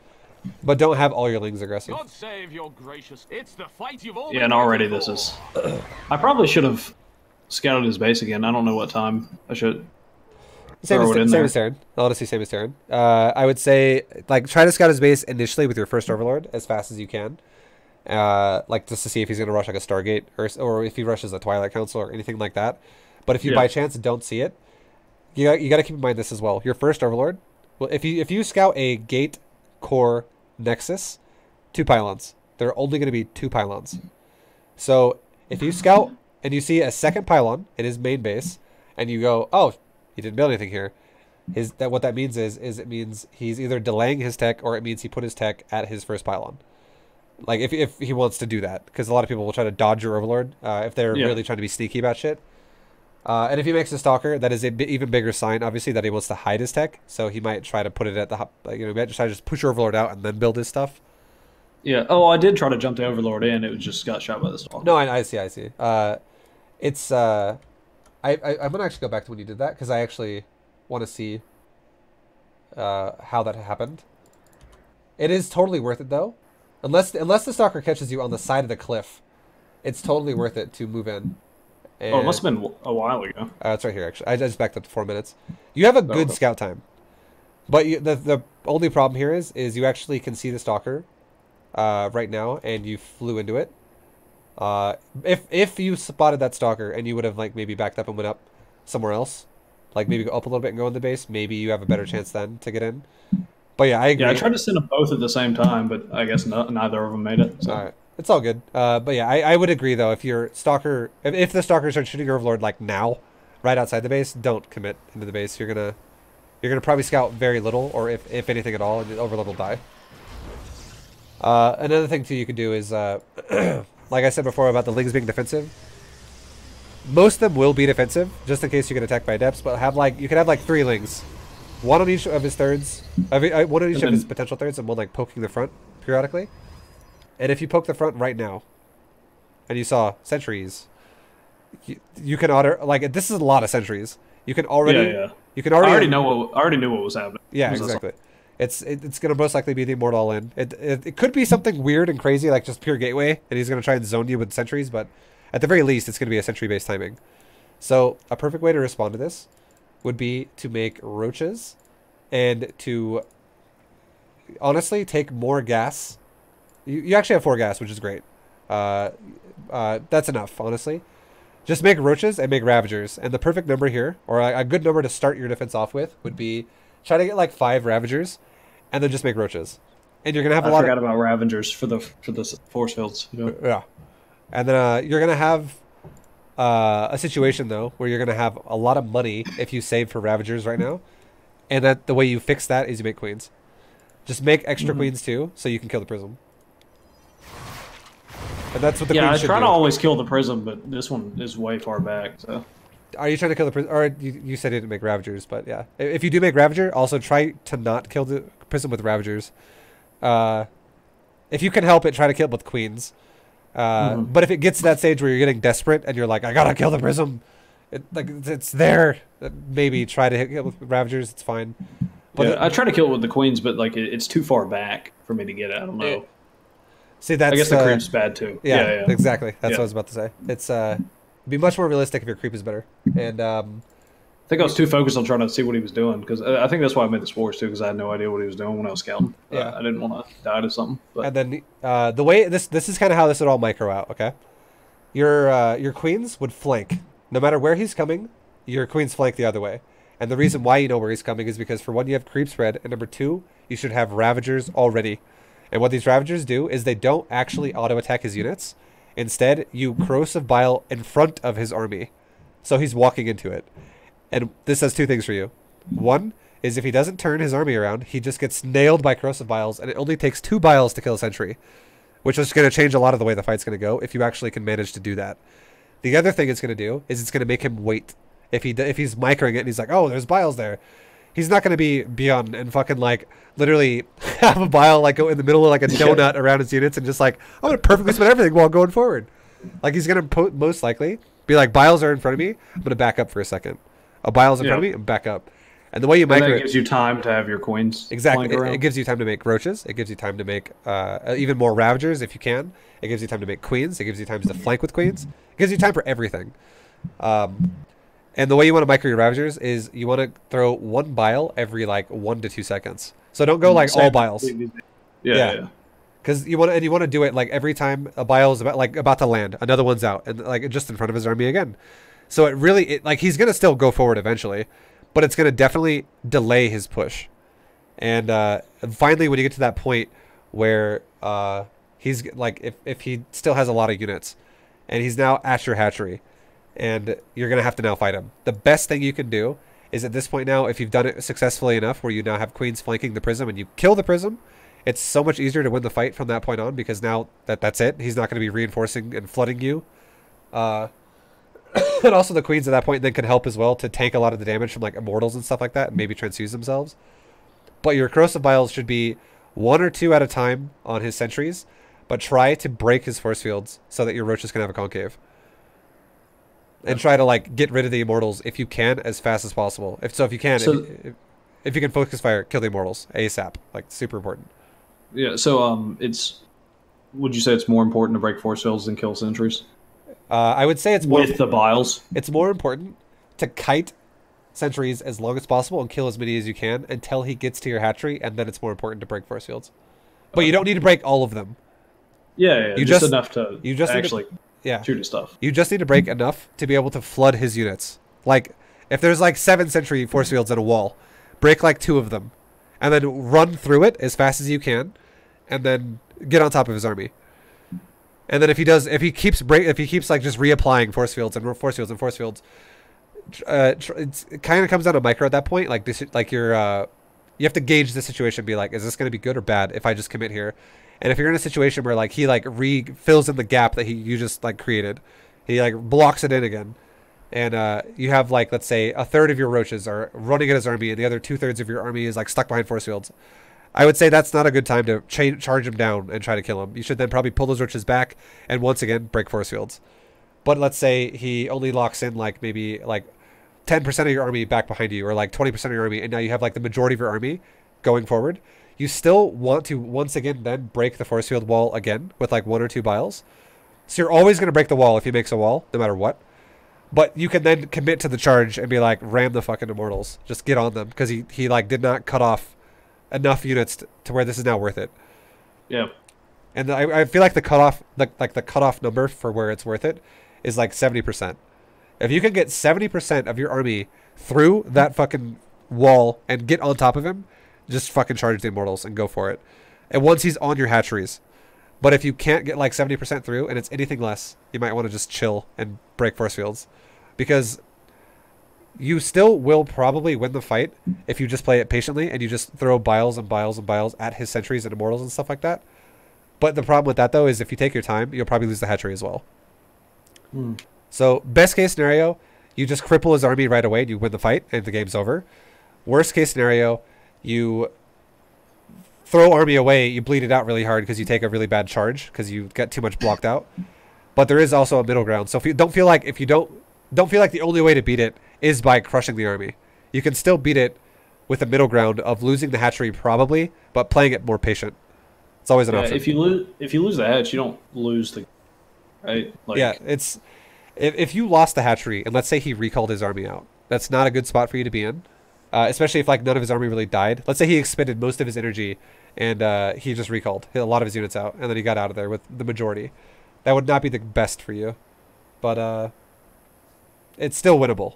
but don't have all your lings aggressive. God save your gracious. It's the fight you've all Yeah, and already this is... I probably should have scouted his base again. I don't know what time I should Same as Terran. Honestly, same as Terran. I would say, like, try to scout his base initially with your first Overlord as fast as you can. Like, just to see if he's going to rush like a Stargate, or if he rushes a Twilight Council or anything like that. But if you by chance don't see it, you got to keep in mind this as well. Your first Overlord, well, if you scout a Gate, Core, Nexus, 2 pylons. There are only going to be 2 pylons. So if you scout and you see a 2nd pylon in his main base, and you go, oh, he didn't build anything here, what that means is it means he's either delaying his tech, or it means he put his tech at his first pylon. Like, if he wants to do that, because a lot of people will try to dodge your Overlord if they're really trying to be sneaky about shit. And if he makes a Stalker, that is an even bigger sign, obviously, that he wants to hide his tech. So he might try to put it at the, he might try to just push your Overlord out and then build his stuff. Yeah. Oh, I did try to jump the Overlord in. It just got shot by the Stalker. No, I see. It's I'm gonna actually go back to when you did that, because I actually want to see how that happened. It is totally worth it though, unless the Stalker catches you on the side of the cliff. It's totally worth it to move in. And, it must have been a while ago. It's right here, actually. I just backed up to 4 minutes. You have a good scout time. But the only problem here is you actually can see the Stalker right now, and you flew into it. If you spotted that Stalker and you would have like maybe backed up and went up somewhere else, like maybe go up a little bit and go in the base, maybe you have a better chance then to get in. But yeah, I agree. Yeah, I tried to send them both at the same time, but I guess neither of them made it. So. All right. It's all good. But yeah, I would agree though. If your Stalker, if the Stalker starts shooting your Overlord like now, right outside the base, don't commit into the base. You're gonna probably scout very little, or if anything at all, and the Overlord will die. Another thing too you could do is, like I said before about the lings being defensive. Most of them will be defensive, just in case you get attacked by adepts. But you could have like 3 lings, 1 on each of his thirds, 1 on each of his potential thirds, and 1 like poking the front periodically. And if you poke the front right now, and you saw sentries, you can like, this is a lot of sentries. You can already you can already I already knew what was happening. Yeah, exactly. It's gonna most likely be the Immortal All-In. It could be something weird and crazy like just pure gateway, and he's gonna try and zone you with sentries, but at the very least, it's gonna be a sentry-based timing. So a perfect way to respond to this would be to make roaches, and to honestly take more gas. You actually have 4 gas, which is great. That's enough, honestly. Just make roaches and make ravagers. And the perfect number here, or a good number to start your defense off with, would be try to get like 5 ravagers, and then just make roaches. And you're gonna have a lot. I forgot about ravagers for the force fields. Yeah. And then you're gonna have a situation though where you're gonna have a lot of money if you save for ravagers right now, and that the way you fix that is you make queens. Just make extra queens too, so you can kill the prism. And that's what the queen should do. I try to always kill the prism, but this one is way far back. So, are you trying to kill the prism? Or you said you didn't make ravagers, but yeah. If you do make ravager, also try to not kill the prism with ravagers. If you can help it, try to kill it with queens. But if it gets to that stage where you're getting desperate and you're like, I gotta kill the prism, it's there. Maybe try to hit it with Ravagers. It's fine. But yeah, I try to kill it with the queens, but like it's too far back for me to get it. I don't know. See, that's I guess the creep's bad too. Yeah, exactly. That's what I was about to say. It's be much more realistic if your creep is better. And I think I was too focused on trying to see what he was doing because I think that's why I made the spores too because I had no idea what he was doing when I was scouting. Yeah, I didn't want to die to something. But. And then the way this is kind of how this would all micro out. Okay, your queens would flank no matter where he's coming. Your queens flank the other way. And the reason why you know where he's coming is because for one, you have creep spread, and number two, you should have Ravagers already. And what these Ravagers do is they don't actually auto-attack his units. Instead, you Corrosive Bile in front of his army. So he's walking into it. And this does two things for you. One is if he doesn't turn his army around, he just gets nailed by Corrosive Biles, and it only takes 2 Biles to kill a sentry. Which is going to change a lot of the way the fight's going to go if you actually can manage to do that. The other thing it's going to do is it's going to make him wait. If he's microing it and he's like, oh, there's Biles there. He's not going to be beyond and fucking like literally have a Bile like go in the middle of like a donut around his units and just like, I'm going to perfectly split everything while going forward. Like he's going to most likely be like, Biles are in front of me. I'm going to back up for a second. A Bile's in front of me and back up. And the way you micro it gives you time to have your queens. Exactly. It gives you time to make roaches. It gives you time to make even more Ravagers if you can. It gives you time to make queens. It gives you time to flank with queens. It gives you time for everything. And the way you want to micro your Ravagers is you want to throw 1 Bile every like 1 to 2 seconds. So don't go like all Biles. Yeah. Because you want to do it like every time a Bile is about to land, another one's out, and like just in front of his army again. So like he's gonna still go forward eventually, but it's gonna definitely delay his push. And finally, when you get to that point where he's like if he still has a lot of units, and he's now at your hatchery, and you're gonna have to now fight him. The best thing you can do is at this point now, if you've done it successfully enough, where you now have queens flanking the prism and you kill the prism, it's so much easier to win the fight from that point on because now that's it. He's not going to be reinforcing and flooding you. And also the queens at that point then can help as well to tank a lot of the damage from like immortals and stuff like that and maybe transfuse themselves. But your Corrosive Biles should be 1 or 2 at a time on his sentries, but try to break his force fields so that your roaches can have a concave. And try to like get rid of the immortals if you can as fast as possible. If you can, if you can focus fire, kill the immortals ASAP. Like super important. Yeah. So would you say it's more important to break force fields than kill sentries? I would say it's more with the Biles. It's more important to kite sentries as long as possible and kill as many as you can until he gets to your hatchery, and then it's more important to break force fields. But you don't need to break all of them. Yeah, you just enough to actually shoot his stuff. You just need to break enough to be able to flood his units. Like, if there's like 7 sentry force fields in a wall, break like 2 of them, and then run through it as fast as you can, and then get on top of his army. And then if he keeps like just reapplying force fields and force fields and force fields, it kind of comes down to micro at that point. Like this, like you have to gauge the situation. And be like, is this going to be good or bad if I just commit here? And if you're in a situation where like he like fills in the gap that you just like created, he like blocks it in again, and you have like let's say 1/3 of your roaches are running at his army, and the other 2/3 of your army is like stuck behind force fields. I would say that's not a good time to charge him down and try to kill him. You should then probably pull those roaches back and once again break force fields. But let's say he only locks in like maybe like 10% of your army back behind you, or like 20% of your army, and now you have like the majority of your army going forward. You still want to once again then break the force field wall again with like 1 or 2 Biles. So you're always going to break the wall if he makes a wall, no matter what. But you can then commit to the charge and be like, ram the fucking immortals. Just get on them, because he like did not cut off enough units to where this is now worth it. Yeah. And I feel like the cutoff, the cutoff number for where it's worth it is like 70%. If you can get 70% of your army through that fucking wall and get on top of him, just fucking charge the immortals and go for it. And once he's on your hatcheries. But if you can't get like 70% through and it's anything less, you might want to just chill and break force fields. Because you still will probably win the fight if you just play it patiently and you just throw Biles and Biles and Biles at his sentries and immortals and stuff like that. But the problem with that, though, is if you take your time, you'll probably lose the hatchery as well. So, best case scenario, you just cripple his army right away and you win the fight and the game's over. Worst case scenario, you throw army away, you bleed it out really hard because you take a really bad charge because you get too much blocked out. But there is also a middle ground. So if you don't feel like the only way to beat it is by crushing the army, you can still beat it with a middle ground of losing the hatchery probably, but playing it more patient. It's always an option. If you lose the hatch, you don't lose the right. Like, yeah, it's if you lost the hatchery and let's say he recalled his army out, that's not a good spot for you to be in, especially if like none of his army really died. Let's say he expended most of his energy and he just recalled a lot of his units out, and then he got out of there with the majority. That would not be the best for you, but it's still winnable.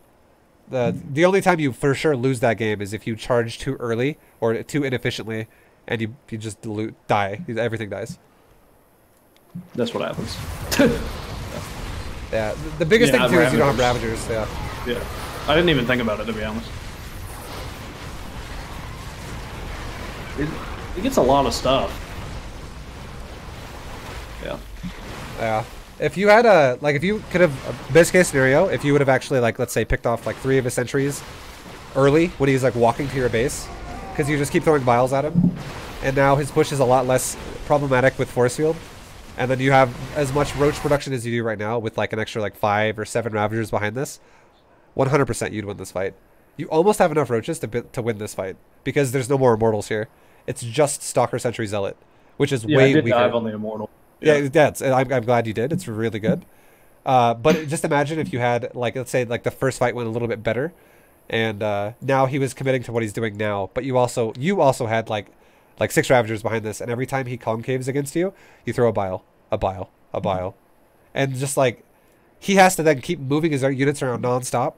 The only time you for sure lose that game is if you charge too early or too inefficiently, and you just die. Everything dies. That's what happens. Yeah, the biggest thing too is you don't have Ravagers. Yeah. Yeah, I didn't even think about it, to be honest. It gets a lot of stuff. Yeah. Yeah. If you had if you could have, best case scenario, if you would have actually, like, let's say, picked off, like, 3 of his sentries early when he's, like, walking to your base, because you just keep throwing vials at him, and now his push is a lot less problematic with force field, and then you have as much roach production as you do right now with, like, an extra, like, 5 or 7 Ravagers behind this, 100% you'd win this fight. You almost have enough roaches to win this fight, because there's no more immortals here. It's just Stalker Sentry Zealot, which is way I did weaker. dive on the immortal. Yeah, I'm glad you did. It's really good. But just imagine if you had, like, let's say, like, the first fight went a little bit better, and now he was committing to what he's doing now. But you also had like 6 Ravagers behind this, and every time he concaves against you, you throw a bile, and just like he has to then keep moving his units around nonstop,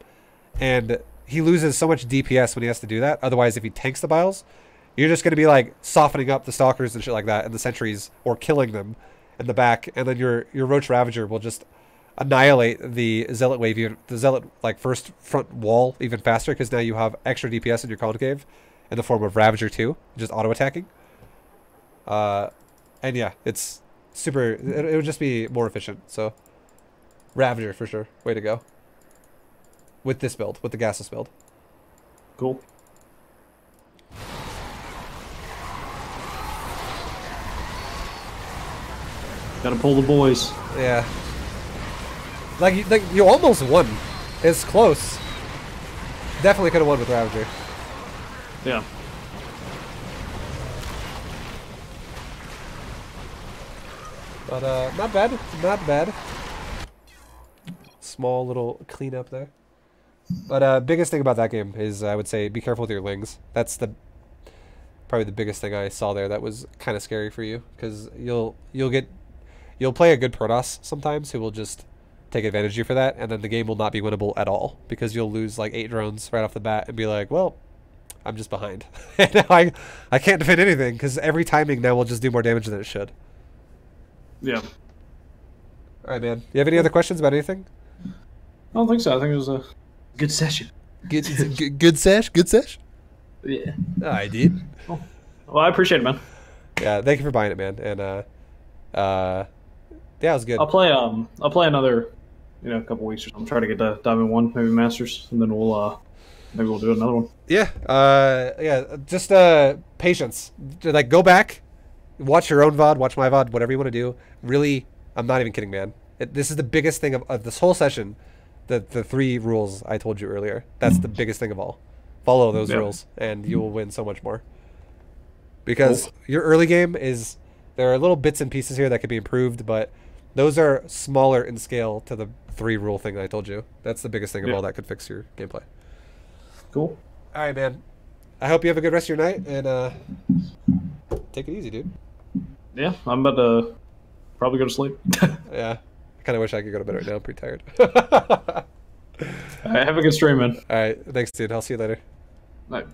and he loses so much DPS when he has to do that. Otherwise, if he tanks the biles, you're just gonna be like softening up the stalkers and shit like that, and the sentries, or killing them in the back, and then your Roach Ravager will just annihilate the Zealot wave, the Zealot like first front wall even faster, because now you have extra DPS in your concave in the form of Ravager 2, just auto attacking. And yeah, it's super. It would just be more efficient. So Ravager for sure, way to go. With this build, with the gasless build. Cool. Gotta pull the boys. Yeah. Like you almost won. It's close. Definitely could have won with Ravager. Yeah. But not bad. Not bad. Small little cleanup there. But biggest thing about that game is, I would say, be careful with your lings. That's probably the biggest thing I saw there that was kind of scary for you, because you'll play a good Protoss sometimes who will just take advantage of you for that, and then the game will not be winnable at all, because you'll lose like 8 drones right off the bat and be like, well, I'm just behind. And now I can't defend anything, because every timing now will just do more damage than it should. Yeah. Alright, man. You have any other questions about anything? I don't think so. I think it was a good session. Good sesh? Good sesh? Yeah. I did. Well, I appreciate it, man. Yeah, thank you for buying it, man. And yeah, it was good. I'll play another, couple weeks or something. Try to get to Diamond 1, maybe Masters, and then maybe we'll do another one. Yeah. Yeah, just patience. Like, go back, watch your own VOD, watch my VOD, whatever you want to do. Really, I'm not even kidding, man. This is the biggest thing of this whole session. The 3 rules I told you earlier. That's the biggest thing of all. Follow those rules, and you will win so much more. Because your early game is... There are little bits and pieces here that could be improved, but those are smaller in scale to the 3 rule thing that I told you. That's the biggest thing of all that could fix your gameplay. Cool. All right, man. I hope you have a good rest of your night, and take it easy, dude. Yeah, I'm about to probably go to sleep. Yeah. I kind of wish I could go to bed right now. I'm pretty tired. All right, have a good stream, man. All right. Thanks, dude. I'll see you later. Bye.